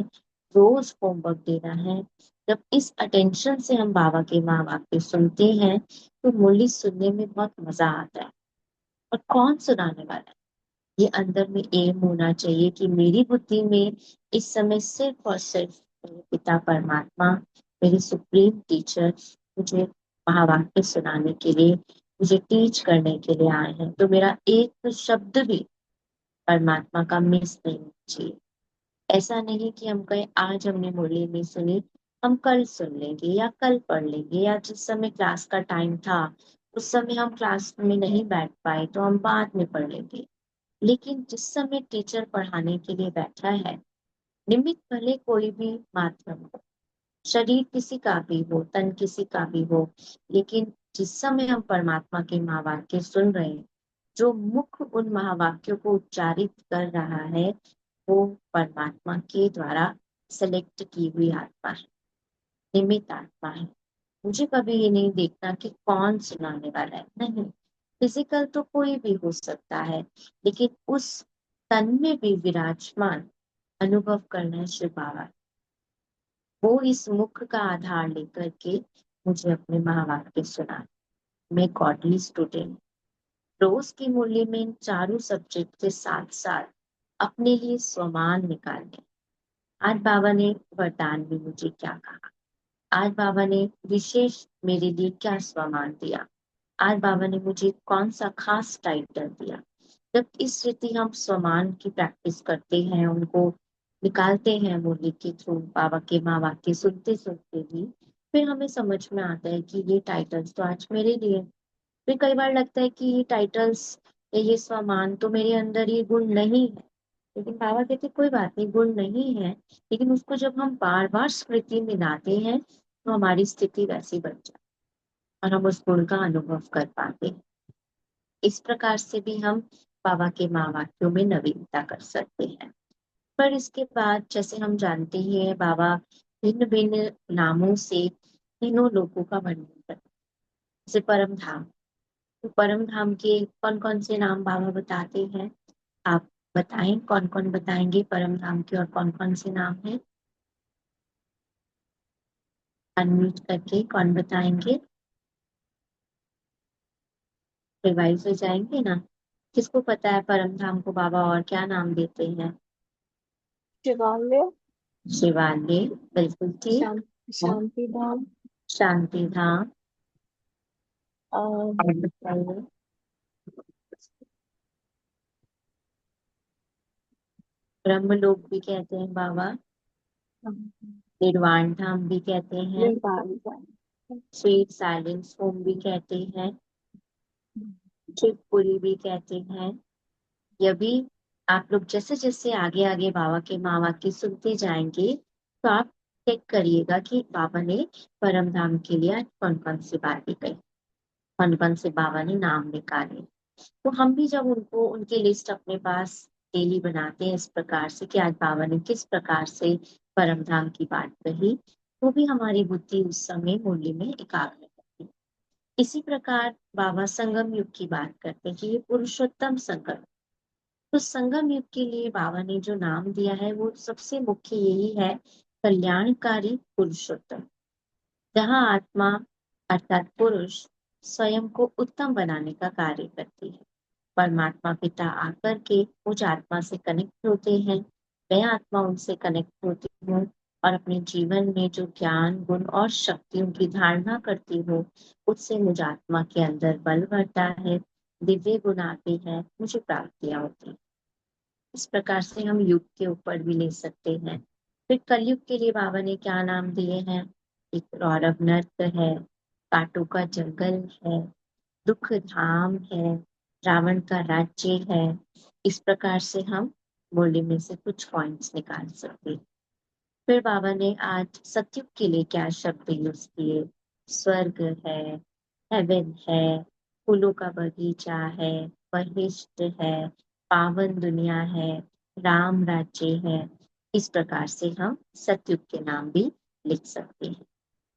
S3: रोज होमवर्क देना है। जब इस अटेंशन से हम बाबा के माँ बाप के सुनते हैं तो मुरली सुनने में बहुत मजा आता है। और कौन सुनाने वाला है? ये अंदर में एम होना चाहिए कि मेरी बुद्धि में इस समय सिर्फ और सिर्फ मेरे पिता परमात्मा, मेरे सुप्रीम टीचर मुझे महावाक्य सुनाने के लिए, मुझे टीच करने के लिए आए हैं। तो मेरा एक शब्द भी परमात्मा का मिस नहीं होना चाहिए। ऐसा नहीं कि हम कहें आज हमने मुरली नहीं सुनी, हम कल सुन लेंगे या कल पढ़ लेंगे, या जिस समय क्लास का टाइम था उस समय हम क्लास में नहीं बैठ पाए तो हम बाद में पढ़ लेंगे। लेकिन जिस समय टीचर पढ़ाने के लिए बैठा है, निमित्त भले कोई भी माध्यम हो, शरीर किसी का भी हो, तन किसी का भी हो, लेकिन जिस समय हम परमात्मा के महावाक्य सुन रहे हैं, जो मुख उन महावाक्यों को उच्चारित कर रहा है, वो परमात्मा के द्वारा सेलेक्ट की हुई आत्मा है, निमित्त आत्मा है। मुझे कभी ये नहीं देखना कि कौन सुनाने वाला है, नहीं। फिजिकल तो कोई भी हो सकता है, लेकिन उस तन में भी विराजमान अनुभव करना है शिव बाबा। वो इस मुख का आधार लेकर के मुझे अपने महावाक्य सुना। मैं गॉडली स्टूडेंट रोज की मुरली में इन चारों सब्जेक्ट के साथ साथ अपने लिए स्वमान निकालने। आज बाबा ने वरदान में मुझे क्या कहा, आज बाबा ने विशेष मेरे लिए क्या स्वमान दिया, आज बाबा ने मुझे कौन सा खास टाइटल दिया। जब इस रीति हम स्वमान की प्रैक्टिस करते हैं, उनको निकालते हैं मुरली के थ्रू, बाबा के माँ वाक्य सुनते सुनते ही, फिर हमें समझ में आता है कि ये टाइटल्स तो आज मेरे लिए। फिर कई बार लगता है कि ये टाइटल्स या ये स्वमान तो मेरे अंदर ये गुण नहीं है, लेकिन बाबा कहते कोई बात नहीं, गुण नहीं है, लेकिन उसको जब हम बार बार स्मृति में लाते हैं तो हमारी स्थिति वैसी बन जाती है और हम उस गुण का अनुभव कर पाते हैं। इस प्रकार से भी हम बाबा के माँ वाक्यों में नवीनता कर सकते हैं। पर इसके बाद जैसे हम जानते ही हैं, बाबा भिन्न भिन्न नामों से तीनों लोगों का वर्णन करते हैं। जैसे परम धाम, तो परम धाम के कौन कौन से नाम बाबा बताते हैं? आप बताएं, कौन कौन बताएंगे परम धाम के और कौन कौन से नाम हैं? अनम्यूट करके कौन बताएंगे? रिवाइज हो जाएंगे ना। किसको पता है परम धाम को बाबा और क्या नाम देते हैं?
S4: शिवालय,
S3: शिवालय, बिल्कुल ठीक।
S4: शांति धाम,
S3: शांति धाम,
S4: अ,
S3: और बताइए। ब्रह्मलोक भी कहते हैं बाबा। निर्वाण धाम भी कहते हैं,
S4: निर्वाण
S3: स्वीट साइलेंस होम भी कहते हैं, शिवपुरी भी कहते हैं। यह भी आप लोग जैसे जैसे आगे आगे बाबा के माँ वाक्य सुनते जाएंगे तो आप चेक करिएगा कि बाबा ने परम धाम के लिए आज कौन कौन सी बातें कही, कौन कौन से बाबा ने नाम निकाले। तो हम भी जब उनको उनकी लिस्ट अपने पास डेली बनाते हैं इस प्रकार से कि आज बाबा ने किस प्रकार से परम धाम की बात कही, तो भी हमारी बुद्धि उस समय मुरली में एकाग्र रहती है। इसी प्रकार बाबा संगम युग की बात करते हैं कि ये पुरुषोत्तम संगम। तो संगम युग के लिए बाबा ने जो नाम दिया है वो सबसे मुख्य यही है, कल्याणकारी पुरुषोत्तम, जहाँ आत्मा अर्थात पुरुष स्वयं को उत्तम बनाने का कार्य करती है। परमात्मा पिता आकर के मुझ आत्मा से कनेक्ट होते हैं, मैं आत्मा उनसे कनेक्ट होती हूँ और अपने जीवन में जो ज्ञान गुण और शक्तियों की धारणा करती हूँ उससे मुझ आत्मा के अंदर बल बढ़ता है, दिव्य गुण आते हैं, मुझे प्राप्तियां होती हैं। इस प्रकार से हम युग के ऊपर भी ले सकते हैं। फिर कलयुग के लिए बाबा ने क्या नाम दिए हैं, एक रौरव नर्क है, कांटों का जंगल है, दुख धाम है, रावण का राज्य है। इस प्रकार से हम मुरली में से कुछ पॉइंट्स निकाल सकते हैं। फिर बाबा ने आज सतयुग के लिए क्या शब्द यूज किए, स्वर्ग है, हेवन है, फूलों का बगीचा है, बहिष्ट है, पावन दुनिया है, राम राज्य है। इस प्रकार से हम सतयुग के नाम भी लिख सकते हैं।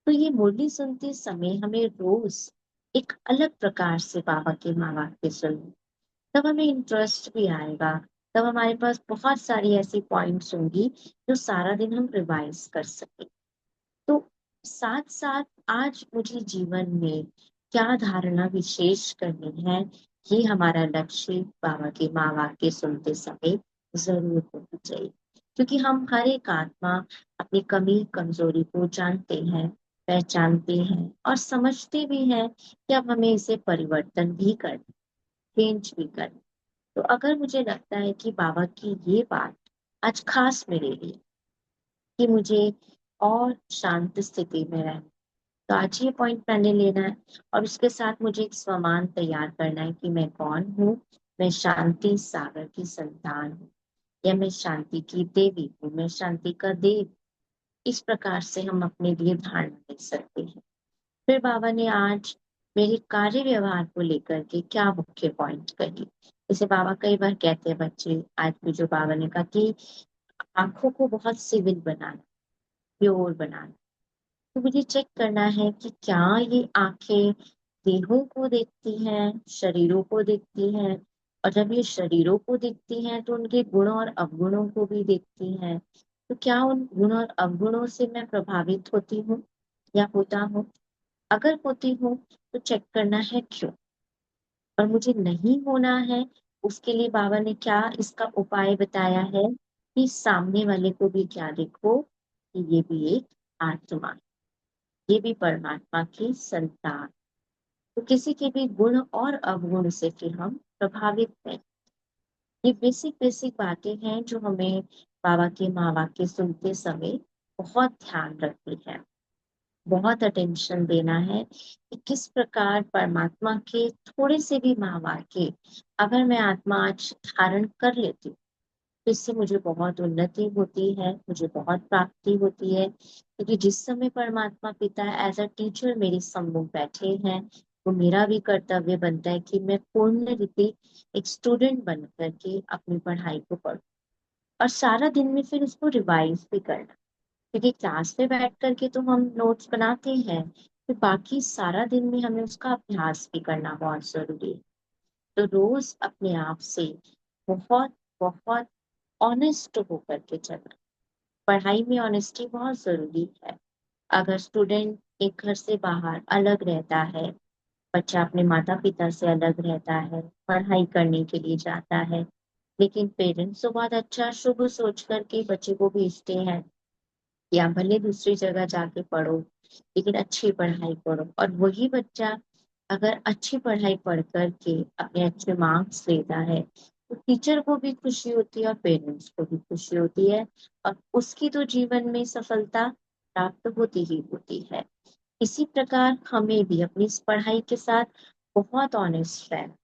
S3: तो ये मुरली सुनते समय हमें रोज एक अलग प्रकार से बाबा के माँ वाक्य सुनने, तब हमें इंटरेस्ट भी आएगा, तब हमारे पास बहुत सारी ऐसी पॉइंट्स होंगी जो सारा दिन हम रिवाइज कर सके। तो साथ साथ आज मुझे जीवन में क्या धारणा विशेष करनी है, ये हमारा लक्ष्य बाबा के माँ वाक्य सुनते समय जरूर होना चाहिए। क्योंकि हम हर एक आत्मा अपनी कमी कमजोरी को जानते हैं, पहचानते हैं और समझते भी हैं कि अब हमें इसे परिवर्तन भी करना, चेंज भी करना। तो अगर मुझे लगता है कि बाबा की ये बात आज खास मेरे लिए कि मुझे और शांत स्थिति में रहना, तो आज ये पॉइंट मैंने लेना है और उसके साथ मुझे एक स्वमान तैयार करना है कि मैं कौन हूँ, मैं शांति सागर की संतान हूँ या मैं शांति की देवी हूँ, मैं शांति का देव। इस प्रकार से हम अपने लिए धारणा दे सकते हैं। फिर बाबा ने आज मेरे कार्य व्यवहार को लेकर के क्या मुख्य पॉइंट कही। जैसे बाबा कई बार कहते हैं बच्चे, आज भी जो बाबा ने कहा कि आंखों को बहुत सिविल बनाना, प्योर बनाना। तो मुझे चेक करना है कि क्या ये आंखें देहों को देखती हैं, शरीरों को देखती हैं, और जब ये शरीरों को देखती हैं तो उनके गुण और अवगुणों को भी देखती हैं। तो क्या उन गुण और अवगुणों से मैं प्रभावित होती हूँ या होता हूँ? अगर होती हूँ तो चेक करना है क्यों, और मुझे नहीं होना है उसके लिए बाबा ने क्या इसका उपाय बताया है कि सामने वाले को भी क्या देखो कि ये भी एक आत्मा है, ये भी परमात्मा की संतान। तो किसी के भी गुण और अवगुण से फिर हम प्रभावित नहीं। ये बेसिक बेसिक बातें हैं जो हमें बाबा के माँ वाक्य सुनते समय बहुत ध्यान रखनी है, बहुत अटेंशन देना है कि किस प्रकार परमात्मा के थोड़े से भी माँ वाक्य अगर मैं आत्मा आज धारण कर लेती हूँ तो इससे मुझे बहुत उन्नति होती है, मुझे बहुत प्राप्ति होती है। क्योंकि जिस समय परमात्मा पिता एज अ टीचर मेरे सम्मुख बैठे हैं, तो मेरा भी कर्तव्य बनता है कि मैं पूर्ण रीति एक स्टूडेंट बन करके अपनी पढ़ाई को पढूं और सारा दिन में फिर उसको रिवाइज भी करना। क्योंकि क्लास में बैठ करके तो हम नोट्स बनाते हैं, फिर बाकी सारा दिन में हमें उसका अभ्यास भी करना बहुत जरूरी है। तो रोज अपने आप से बहुत बहुत ऑनेस्ट होकर के चलना। पढ़ाई में ऑनेस्टी बहुत जरूरी है। अगर स्टूडेंट एक घर से बाहर अलग रहता है, बच्चा अपने माता पिता से अलग रहता है, पढ़ाई करने के लिए जाता है, लेकिन पेरेंट्स तो बहुत अच्छा शुभ सोच करके बच्चे को भेजते हैं या भले दूसरी जगह जाके पढ़ो लेकिन अच्छी पढ़ाई पढ़ो, और वही बच्चा अगर अच्छी पढ़ाई पढ़ करके अपने अच्छे मार्क्स लेता है तो टीचर को भी खुशी होती है और पेरेंट्स को भी खुशी होती है, और उसकी तो जीवन में सफलता प्राप्त होती ही होती है। इसी प्रकार हमें भी अपनी इस पढ़ाई के साथ बहुत ऑनेस्ट रहना।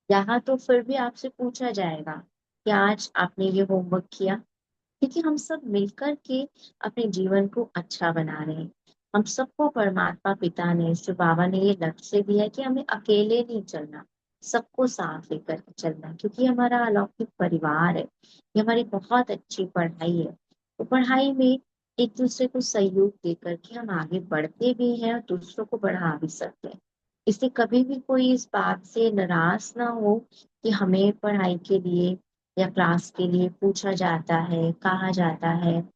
S3: यहाँ तो फिर भी आपसे पूछा जाएगा कि आज आपने ये होमवर्क किया, क्योंकि हम सब मिलकर के अपने जीवन को अच्छा बना रहे हैं। हम सबको परमात्मा पिता ने, जो बाबा ने ये लक्ष्य दिया है कि हमें अकेले नहीं चलना, सबको साथ लेकर के चलना, क्योंकि हमारा अलौकिक परिवार है, ये हमारी बहुत अच्छी पढ़ाई है। तो पढ़ाई में एक दूसरे को सहयोग देकर के हम आगे बढ़ते भी हैं और दूसरों को बढ़ा भी सकते हैं। इसलिए कभी भी कोई इस बात से नाराज ना हो कि हमें पढ़ाई के लिए या क्लास के लिए पूछा जाता है, कहा जाता है।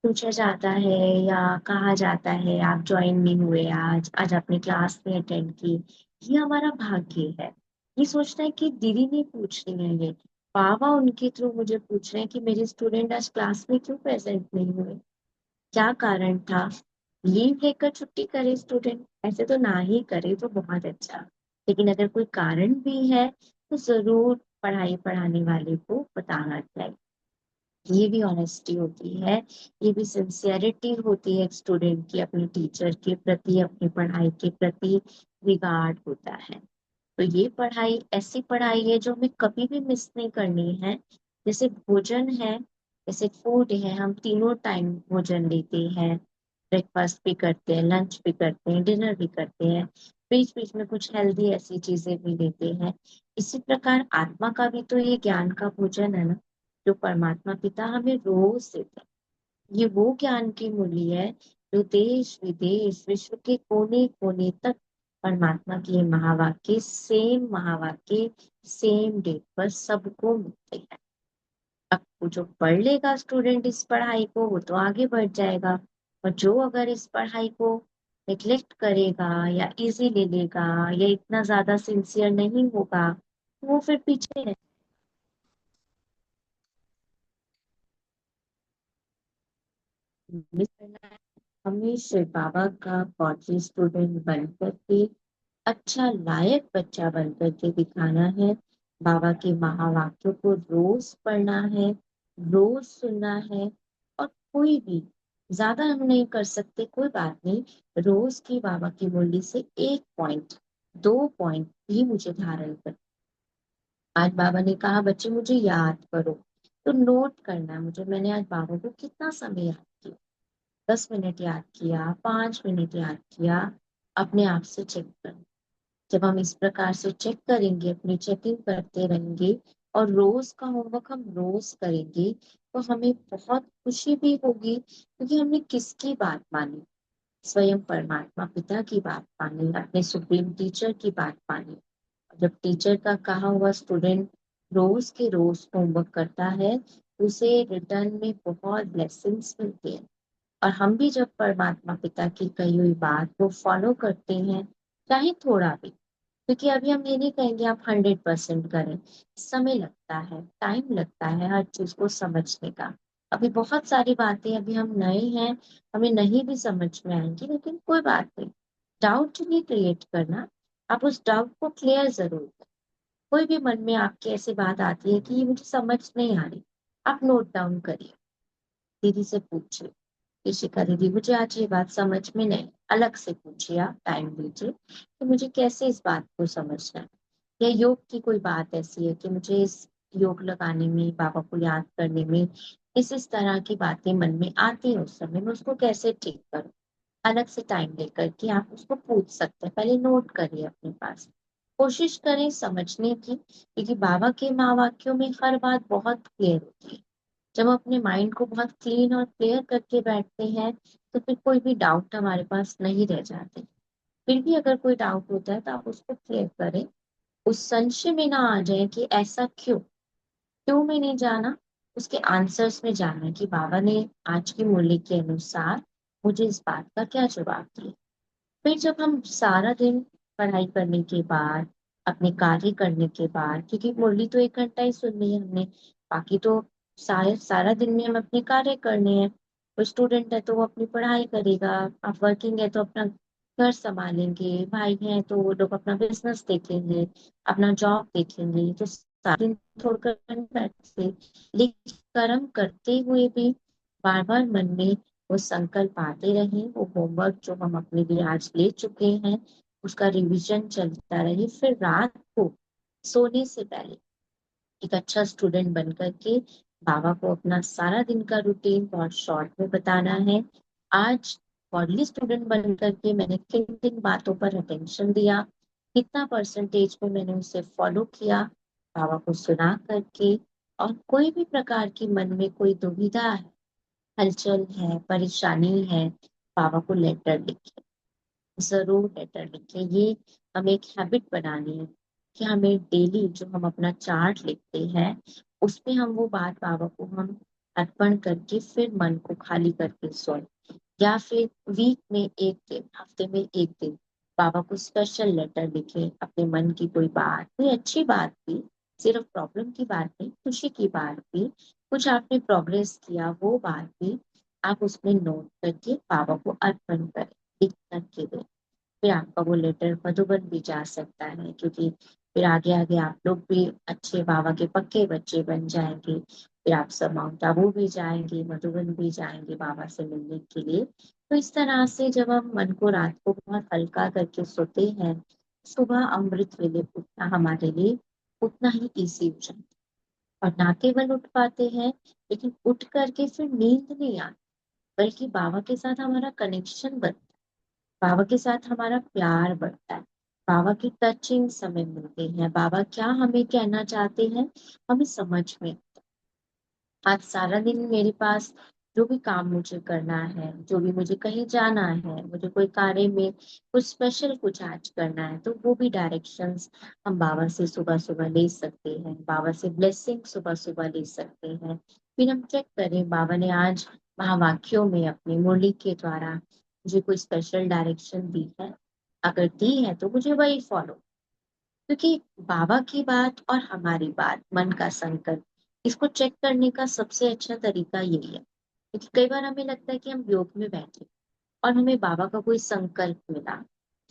S3: पूछा जाता है या कहा जाता है आप ज्वाइन नहीं हुए, आज आपने क्लास नहीं अटेंड की। ये हमारा भाग्य है। ये सोचना है कि दीदी ने पूछ रही है, ये बाबा उनके थ्रू मुझे पूछ रहे हैं कि मेरे स्टूडेंट आज क्लास में क्यों प्रेजेंट नहीं हुए, क्या कारण था। लीव लेकर छुट्टी करे स्टूडेंट, ऐसे तो ना ही करे तो बहुत अच्छा, लेकिन अगर कोई कारण भी है तो जरूर पढ़ाई पढ़ाने वाले को बताना चाहिए। ये भी ऑनेस्टी होती है, ये भी सिंसियरिटी होती है एक स्टूडेंट की अपने टीचर के प्रति, अपनी पढ़ाई के प्रति रिगार्ड होता है। तो ये पढ़ाई ऐसी पढ़ाई है जो हमें कभी भी मिस नहीं करनी है। जैसे भोजन है, जैसे फूड है, हम तीनों टाइम भोजन लेते हैं, ब्रेकफास्ट भी करते हैं, लंच भी करते हैं, डिनर भी करते हैं, बीच बीच में कुछ हेल्दी ऐसी चीजें भी लेते हैं। इसी प्रकार आत्मा का भी तो ये ज्ञान का भोजन है ना, जो परमात्मा पिता हमें रोज देते हैं। ये वो ज्ञान की मूल्य है जो देश विदेश विश्व के कोने कोने तक परमात्मा के ये महावाक्य सेम डेट पर सबको मिलते हैं। अब वो जो पढ़ लेगा स्टूडेंट इस पढ़ाई को, वो तो आगे बढ़ जाएगा, और जो अगर इस पढ़ाई को नेग्लेक्ट करेगा या इजी ले लेगा या इतना ज्यादा सिंसियर नहीं होगा, वो फिर पीछे रह। मिस करना है। हमेशा बाबा का फौजी स्टूडेंट बनकर के, अच्छा लायक बच्चा बनकर के दिखाना है। बाबा के महावाक्यों को रोज पढ़ना है, रोज सुनना है। और कोई भी ज्यादा हम नहीं कर सकते, कोई बात नहीं, रोज की बाबा की मुरली से 1 पॉइंट 2 पॉइंट भी मुझे धारण कर। आज बाबा ने कहा बच्चे मुझे याद करो, तो नोट करना है मुझे, मैंने आज बाबा को कितना समय याद किया, 10 मिनट याद किया, 5 मिनट याद किया। अपने आप से चेक कर। जब हम इस प्रकार से चेक करेंगे, अपनी चेकिंग करते रहेंगे और रोज का होमवर्क हम रोज करेंगे, तो हमें बहुत खुशी भी होगी, क्योंकि हमने किसकी बात मानी, स्वयं परमात्मा पिता की बात मानी, अपने सुप्रीम टीचर की बात मानी। जब टीचर का कहा हुआ स्टूडेंट रोज के रोज होमवर्क करता है, उसे रिटर्न में बहुत ब्लेसिंग्स मिलती है। और हम भी जब परमात्मा पिता की कही हुई बात को फॉलो करते हैं, चाहे थोड़ा भी, क्योंकि अभी हम ये नहीं कहेंगे आप 100% करें, समय लगता है, टाइम लगता है हर चीज को समझने का। अभी बहुत सारी बातें अभी हम नए हैं, हमें नहीं भी समझ में आएंगी, लेकिन कोई बात नहीं, डाउट नहीं क्रिएट करना। आप उस डाउट को क्लियर जरूर करें। कोई भी मन में आपकी ऐसी बात आती है कि ये मुझे समझ नहीं आ रही, आप नोट डाउन करिए, दीदी से पूछिए, ऋषिका दीदी मुझे आज ये बात समझ में नहीं, अलग से पूछिए, आप टाइम दीजिए कि मुझे कैसे इस बात को समझना है। या योग की कोई बात ऐसी है कि मुझे इस योग लगाने में, बाबा को याद करने में इस तरह की बातें मन में आती है, उस समय मैं उसको कैसे ठीक करूं, अलग से टाइम लेकर के आप उसको पूछ सकते हैं। पहले नोट करिए अपने पास, कोशिश करें समझने की, क्योंकि बाबा के महावाक्यों में हर बात बहुत क्लियर होती है। जब हम अपने माइंड को बहुत क्लीन और क्लियर करके बैठते हैं, तो फिर कोई भी डाउट हमारे पास नहीं रह जाते। फिर भी अगर कोई डाउट होता है तो आप उसको क्लियर करें, उस संशय में ना आ जाए कि ऐसा क्यों, क्यों में नहीं जाना, उसके आंसर्स में जाना है कि बाबा ने आज की मूल्य के अनुसार मुझे इस बात का क्या जवाब दिया। फिर जब हम सारा दिन पढ़ाई करने के बाद, अपने कार्य करने के बाद, क्योंकि मुरली तो 1 घंटा ही सुननी है हमने, बाकी तो सारे सारा दिन में हम अपने कार्य करने हैं। कोई स्टूडेंट है तो वो अपनी पढ़ाई करेगा, आप वर्किंग है तो अपना घर संभालेंगे, भाई हैं तो वो लोग अपना बिजनेस देखेंगे, अपना जॉब देखेंगे, तो सारा दिन छोड़कर नहीं बैठते। लेकिन कर्म करते हुए भी बार बार मन में वो संकल्प आते रहे, वो होमवर्क जो हम अपने लिए आज ले चुके हैं उसका रिवीजन चलता रहे, फिर रात को सोने से पहले एक अच्छा स्टूडेंट बन करके बाबा को अपना सारा दिन का रूटीन बहुत शॉर्ट में बताना है। आज मॉडल स्टूडेंट बन करके मैंने किन किन बातों पर अटेंशन दिया, कितना परसेंटेज में मैंने उसे फॉलो किया, बाबा को सुना करके। और कोई भी प्रकार की मन में कोई दुविधा है, हलचल है, परेशानी है, बाबा को लेटर लिखे, जरूर लेटर लिखें। ये हमें एक हैबिट बनानी है कि हमें डेली जो हम अपना चार्ट लिखते हैं उसमें हम वो बात बाबा को हम अर्पण करके फिर मन को खाली करके सोए। या फिर वीक में एक दिन, हफ्ते में एक दिन बाबा को स्पेशल लेटर लिखे, अपने मन की कोई बात, कोई अच्छी बात भी, सिर्फ प्रॉब्लम की बात नहीं, खुशी की बात भी, कुछ आपने प्रोग्रेस किया वो बात भी आप उसमें नोट करके बाबा को अर्पण करें, लिख करके दें। फिर आपका वो लेटर मधुबन भी जा सकता है, क्योंकि फिर आगे आगे आप लोग भी अच्छे बाबा के पक्के बच्चे बन जाएंगे। फिर आप सब माउंट आबू भी जाएंगे, मधुबन भी जाएंगे बाबा से मिलने के लिए। तो इस तरह से जब हम मन को रात को बहुत हल्का करके सोते हैं, सुबह अमृत वेले उठना हमारे लिए उतना ही ईजी हो जाता है। और ना केवल उठ पाते हैं, लेकिन उठ करके फिर नींद नहीं आती, बल्कि बाबा के साथ हमारा कनेक्शन बनता है, बाबा के साथ हमारा प्यार बढ़ता है, बाबा की टचिंग समय मिलती है, बाबा क्या हमें कहना चाहते हैं हमें समझ में। आज सारा दिन मेरे पास जो भी काम मुझे करना है, जो भी मुझे कहीं जाना है, मुझे कोई कार्य में कुछ स्पेशल कुछ आज करना है, तो वो भी डायरेक्शंस हम बाबा से सुबह सुबह ले सकते हैं, बाबा से ब्लेसिंग सुबह सुबह ले सकते हैं। फिर हम चेक करें बाबा ने आज महावाक्यों में अपनी मुरली के द्वारा मुझे कोई स्पेशल डायरेक्शन दी है, अगर दी है तो मुझे वही फॉलो। क्योंकि बाबा की बात और हमारी बात, मन का संकल्प, इसको चेक करने का सबसे अच्छा तरीका यही है। क्योंकि कई बार हमें लगता है कि हम योग में बैठे और हमें बाबा का कोई संकल्प मिला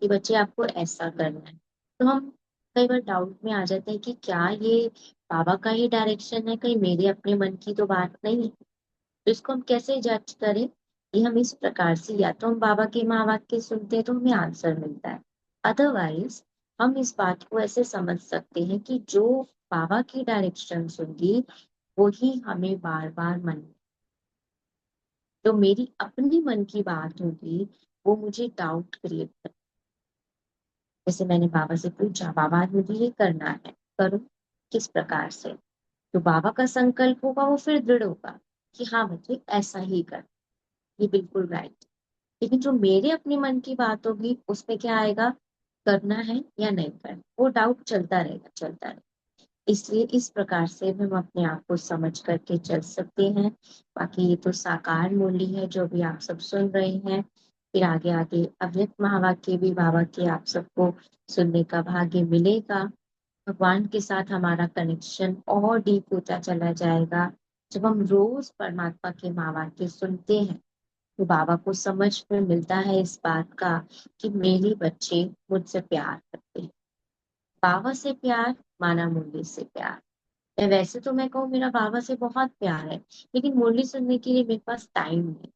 S3: कि बच्चे आपको ऐसा करना है, तो हम कई बार डाउट में आ जाते हैं कि क्या ये बाबा का ही डायरेक्शन है, कहीं मेरे अपने मन की तो बात नहीं है। तो इसको हम कैसे जज करें? ये हम इस प्रकार से, या तो हम बाबा के महावाक्य सुनते हैं तो हमें आंसर मिलता है, अदरवाइज हम इस बात को ऐसे समझ सकते हैं कि जो बाबा की डायरेक्शन होंगी वो ही हमें बार बार मन, जो मेरी अपनी मन की बात होगी वो मुझे डाउट क्रिएट कर। जैसे मैंने बाबा से पूछा, बाबा आज मुझे ये करना है, करूं किस प्रकार से? तो बाबा का संकल्प होगा वो फिर दृढ़ होगा कि हाँ मुझे ऐसा ही कर, ये बिल्कुल राइट। लेकिन जो मेरे अपने मन की बात होगी उसमें क्या आएगा, करना है या नहीं करना, वो डाउट चलता रहेगा चलता रहेगा। इसलिए इस प्रकार से हम अपने आप को समझ करके चल सकते हैं। बाकी ये तो साकार मूल्य है जो भी आप सब सुन रहे हैं। फिर आगे आगे अव्यक्त महावाक्य भी बाबा के आप सबको सुनने का भाग्य मिलेगा। भगवान के साथ हमारा कनेक्शन और डीप होता चला जाएगा जब हम रोज परमात्मा के महावाक्य सुनते हैं। तो बाबा को समझ में मिलता है इस बात का कि मेरे बच्चे मुझसे प्यार करते हैं। बाबा से प्यार माना मुरली से प्यार। मैं वैसे तो मैं कहूँ मेरा बाबा से बहुत प्यार है, लेकिन मुरली सुनने के लिए मेरे पास टाइम नहीं,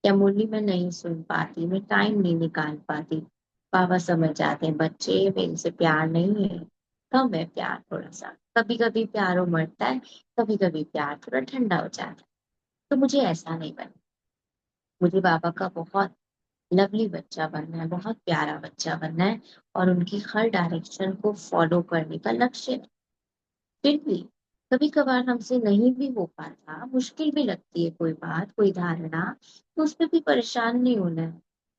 S3: या मुरली मैं नहीं सुन पाती, मैं टाइम नहीं निकाल पाती। बाबा समझ जाते हैं बच्चे मेरे से प्यार नहीं है, कम है प्यार थोड़ा सा, कभी कभी प्यार उमड़ता है, कभी कभी प्यार थोड़ा ठंडा हो जाता है। तो मुझे ऐसा नहीं बनना, मुझे बाबा का बहुत लवली बच्चा बनना है, बहुत प्यारा बच्चा बनना है, और उनकी हर डायरेक्शन को फॉलो करने का लक्ष्य है। फिर भी कभी कभार हमसे नहीं भी हो पाता, मुश्किल भी लगती है कोई बात, कोई धारणा, तो उसमें भी परेशान नहीं होना है,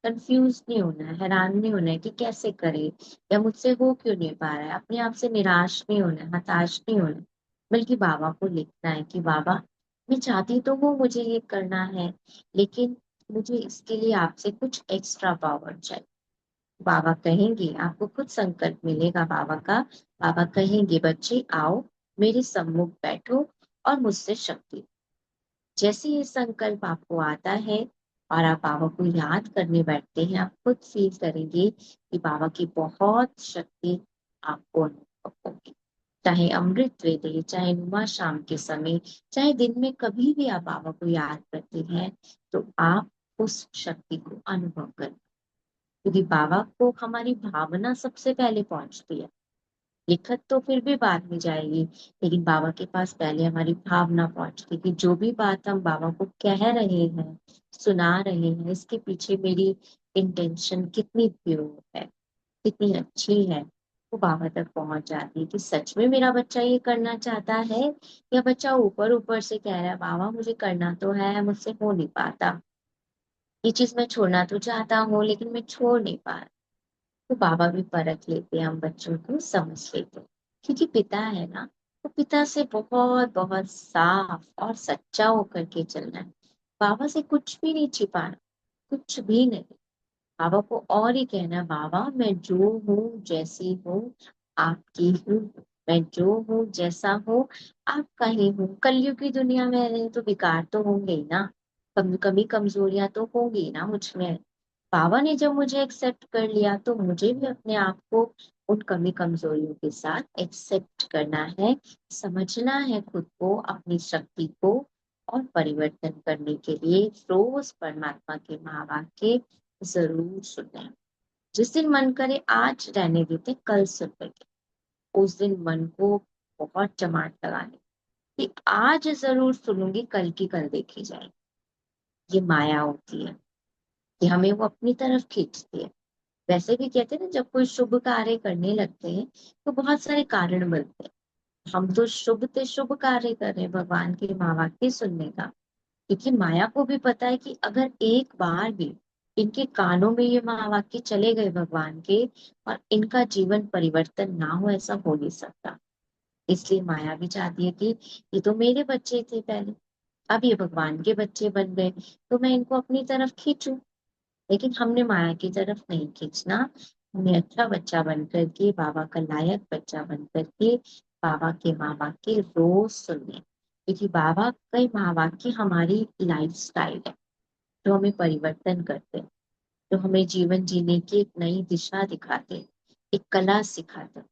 S3: कंफ्यूज नहीं होना है, हैरान नहीं होना है कि कैसे करे या मुझसे हो क्यों नहीं पा रहा है, अपने आप से निराश नहीं होना है, हताश नहीं होना है। बल्कि बाबा को लिखना है कि बाबा मैं चाहती तो हूँ मुझे ये करना है, लेकिन मुझे इसके लिए आपसे कुछ एक्स्ट्रा पावर चाहिए। बाबा कहेंगे, आपको खुद संकल्प मिलेगा बाबा का, बाबा कहेंगे बच्चे आओ मेरे सम्मुख बैठो और मुझसे शक्ति। जैसे ये संकल्प आपको आता है, और आप बाबा को याद करने बैठते हैं, आप खुद फील करेंगे कि बाबा की बहुत शक्ति आपको अनुभव होगी। चाहे अमृत वेले, चाहे नुमा शाम के समय, चाहे दिन में कभी भी आप बाबा को याद करते हैं तो आप उस शक्ति को अनुभव करें, क्योंकि बाबा को हमारी भावना सबसे पहले पहुंचती है। लिखत तो फिर भी बाद में जाएगी, लेकिन बाबा के पास पहले हमारी भावना पहुंचती कि जो भी बात हम बाबा को कह रहे हैं, सुना रहे हैं, इसके पीछे मेरी इंटेंशन कितनी प्योर है, कितनी अच्छी है, वो बाबा तक पहुंच जाती है कि सच में मेरा बच्चा ये करना चाहता है या बच्चा ऊपर ऊपर से कह रहा है बाबा मुझे करना तो है, मुझसे हो नहीं पाता, ये चीज मैं छोड़ना तो चाहता हूँ लेकिन मैं छोड़ नहीं पा रहा। तो बाबा भी परख लेते हैं, हम बच्चों को समझ लेते हैं, क्योंकि पिता है ना, तो पिता से बहुत बहुत साफ और सच्चा होकर के चलना है। बाबा से कुछ भी नहीं छिपाना, कुछ भी नहीं। बाबा को और ही कहना, बाबा मैं जो हूँ जैसी हूँ आपकी हूँ, मैं जो हूँ जैसा हूँ आपका ही हूँ। कलयुग की दुनिया में रहे तो विकार तो होंगे ही ना, कमी कमजोरियां तो होंगी ही ना मुझ में। बाबा ने जब मुझे एक्सेप्ट कर लिया तो मुझे भी अपने आप को उन कमी कमजोरियों के साथ एक्सेप्ट करना है, समझना है खुद को, अपनी शक्ति को, और परिवर्तन करने के लिए रोज परमात्मा के महावाक्य जरूर सुने। जिस दिन मन करे आज रहने देते कल सुन लेंगे, उस दिन मन को बहुत जमाट लगाने कि आज जरूर सुनूंगी, कल की कल देखी जाएगी। ये माया होती है कि हमें वो अपनी तरफ खींचती है। वैसे भी कहते हैं ना, जब कोई शुभ कार्य करने लगते हैं तो बहुत सारे कारण बनते हैं। हम तो शुभ से शुभ कार्य कर रहे हैं भगवान के महावाक्य सुनने का, क्योंकि माया को भी पता है कि अगर एक बार भी इनके कानों में ये महावाक्य चले गए भगवान के और इनका जीवन परिवर्तन ना हो, ऐसा हो नहीं सकता। इसलिए माया भी चाहती है कि ये तो मेरे बच्चे थे पहले, अब ये भगवान के बच्चे बन गए तो मैं इनको अपनी तरफ खींचूं। लेकिन हमने माया की तरफ नहीं खींचना, हमें अच्छा बच्चा बन करके, बाबा का लायक बच्चा बन करके बाबा के माँ वाक्य रोज सुनने, क्योंकि बाबा का माँ वाक्य हमारी लाइफ स्टाइल है, जो हमें परिवर्तन करते हैं, जो हमें जीवन जीने की एक नई दिशा दिखाते हैं, एक कला सिखाते हैं।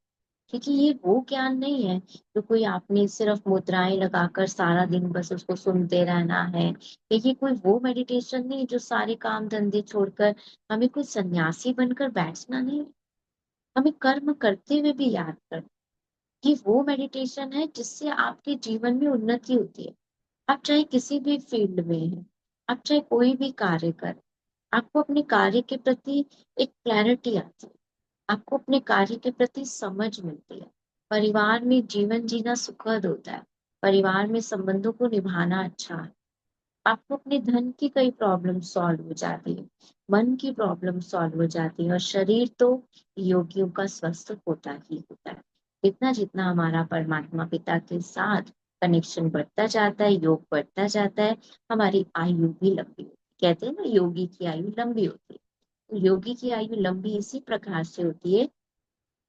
S3: क्योंकि ये वो ज्ञान नहीं है जो कोई आपने सिर्फ मुद्राएं लगाकर सारा दिन बस उसको सुनते रहना है। ये कोई वो मेडिटेशन नहीं जो सारे काम धंधे छोड़कर हमें कोई सन्यासी बनकर बैठना नहीं, हमें कर्म करते हुए भी याद कर। ये वो मेडिटेशन है जिससे आपके जीवन में उन्नति होती है। आप चाहे किसी भी फील्ड में हैं, आप चाहे कोई भी कार्य करें, आपको अपने कार्य के प्रति एक क्लैरिटी आती है, आपको अपने कार्य के प्रति समझ मिलती है। परिवार में जीवन जीना सुखद होता है, परिवार में संबंधों को निभाना अच्छा है। आपको अपने धन की कई प्रॉब्लम सॉल्व हो जाती है, मन की प्रॉब्लम सॉल्व हो जाती है, और शरीर तो योगियों का स्वस्थ होता ही होता है। जितना जितना हमारा परमात्मा पिता के साथ कनेक्शन बढ़ता जाता है, योग बढ़ता जाता है, हमारी आयु भी लंबी होती है। कहते हैं ना, योगी की आयु लंबी होती है। योगी की आयु लंबी इसी प्रकार से होती है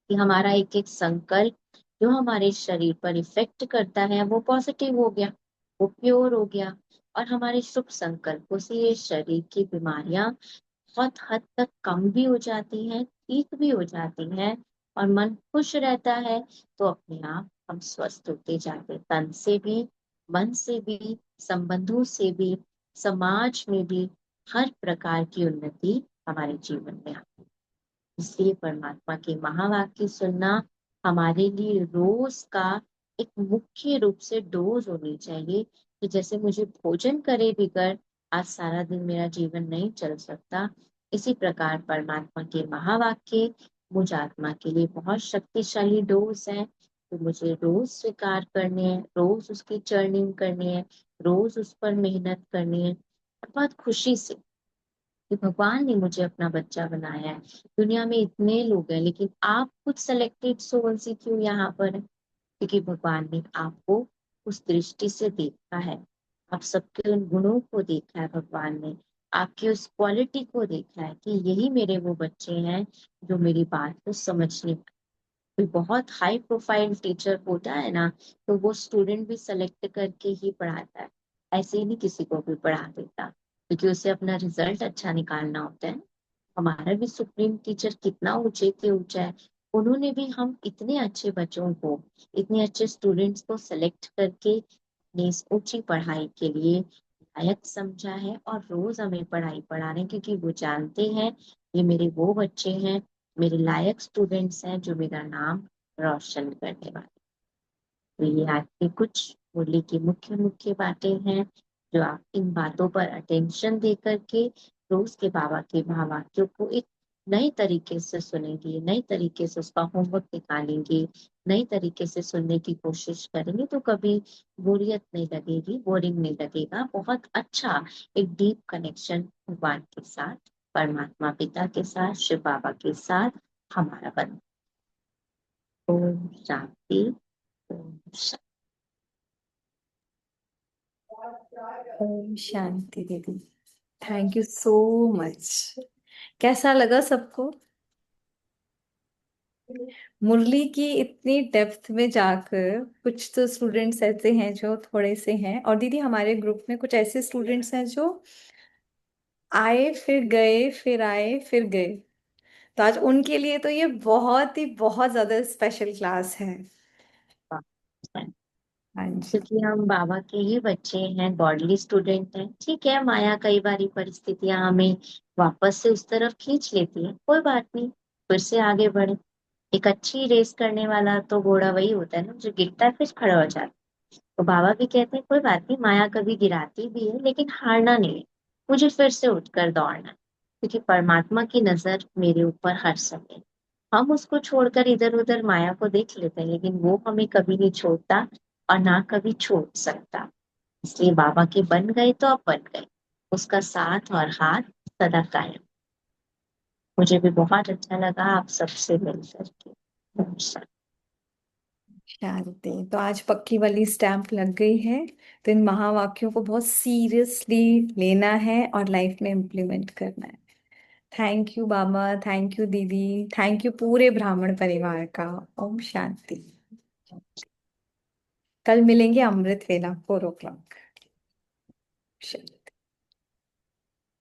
S3: कि हमारा एक एक संकल्प जो हमारे शरीर पर इफेक्ट करता है वो पॉजिटिव हो गया, वो प्योर हो गया, और हमारे शुभ संकल्पों से ये शरीर की बीमारियां बहुत हद तक कम भी हो जाती हैं, ठीक भी हो जाती हैं, और मन खुश रहता है। तो अपने आप हम स्वस्थ होते जाते हैं, तन से भी, मन से भी, संबंधों से भी, समाज में भी हर प्रकार की उन्नति हमारे जीवन में आती है। इसलिए परमात्मा के महावाक्य सुनना हमारे लिए रोज का एक मुख्य रूप से डोज होनी चाहिए, कि जैसे मुझे भोजन करे बिगर आज सारा दिन मेरा जीवन नहीं चल सकता, इसी प्रकार परमात्मा के महावाक्य मुझ आत्मा के लिए बहुत शक्तिशाली डोज है। तो मुझे रोज स्वीकार करने हैं, रोज उसकी चर्निंग करनी है, रोज उस पर मेहनत करनी है, और बहुत खुशी से कि भगवान ने मुझे अपना बच्चा बनाया है। दुनिया में इतने लोग हैं लेकिन आप कुछ सेलेक्टेड सोल्स ही क्यों यहाँ पर है? क्योंकि भगवान ने आपको उस दृष्टि से देखा है, आप सबके उन गुणों को देखा है, भगवान ने आपकी उस क्वालिटी को देखा है कि यही मेरे वो बच्चे हैं जो मेरी बात को समझने। कोई बहुत हाई प्रोफाइल टीचर होता है ना, तो वो स्टूडेंट भी सेलेक्ट करके ही पढ़ाता है, ऐसे ही नहीं किसी को भी पढ़ा देता। क्योंकि उसे अपना रिजल्ट अच्छा निकालना होता है। हमारा भी सुप्रीम टीचर कितना ऊंचे से ऊंचा है। उन्होंने भी हम इतने अच्छे बच्चों को, इतने अच्छे स्टूडेंट्स को सेलेक्ट करके अपनी इस ऊंची पढ़ाई के लिए लायक समझा है, और रोज हमें पढ़ाई पढ़ा रहे हैं, क्योंकि वो जानते हैं ये मेरे वो बच्चे हैं, मेरे लायक स्टूडेंट्स हैं जो मेरा नाम रोशन करने वाले। तो ये आज की कुछ मुरली की मुख्य मुख्य बातें हैं, जो आप इन बातों पर अटेंशन दे करके रोज के बाबा के महावाक्यों को एक नए तरीके से सुनेंगे, नए तरीके से उसका होमवर्क निकालेंगे, नए तरीके से सुनने की कोशिश करेंगे, तो कभी बोरियत नहीं लगेगी, बोरिंग नहीं लगेगा। बहुत अच्छा एक डीप कनेक्शन भगवान के साथ, परमात्मा पिता के साथ, शिव बाबा के साथ हमारा बन। ओम शांति। ओम शांति।
S2: ओम शांति दीदी। Thank you so much. कैसा लगा सबको? मुरली की इतनी डेप्थ में जाकर, कुछ तो स्टूडेंट्स ऐसे हैं जो थोड़े से हैं, और दीदी हमारे ग्रुप में कुछ ऐसे स्टूडेंट्स हैं जो आए फिर गए, फिर आए फिर गए। तो आज उनके लिए तो ये बहुत ही बहुत ज्यादा स्पेशल क्लास है। हाँ जी।
S3: क्योंकि हम बाबा के ही बच्चे हैं, गॉडली स्टूडेंट हैं। ठीक है, माया कई बारी परिस्थितियां हमें वापस से उस तरफ खींच लेती है, कोई बात नहीं, फिर से आगे बढ़े। एक अच्छी रेस करने वाला तो घोड़ा वही होता है ना, जो गिरता है फिर खड़ा हो जाता है। तो बाबा भी कहते हैं कोई बात नहीं, माया कभी गिराती भी है, लेकिन हारना नहीं है, मुझे फिर से उठकर दौड़ना है। क्योंकि परमात्मा की नजर मेरे ऊपर हर समय है। हम उसको छोड़कर इधर उधर माया को देख लेते हैं, लेकिन वो हमें कभी नहीं छोड़ता और ना कभी छोड़ सकता। इसलिए बाबा के बन गए तो अब बन गए, उसका साथ और हाथ सदा कायम। मुझे भी बहुत अच्छा लगा आप सबसे मिल करके। नमस्कार।
S2: शांति। तो आज पक्की वाली स्टैंप लग गई है, तो इन महावाक्यों को बहुत सीरियसली लेना है और लाइफ में इम्प्लीमेंट करना है। Thank you Baba, thank you दीदी, थैंक यू पूरे ब्राह्मण परिवार का। ओम शांति। कल मिलेंगे अमृत वेला 4 o'clock।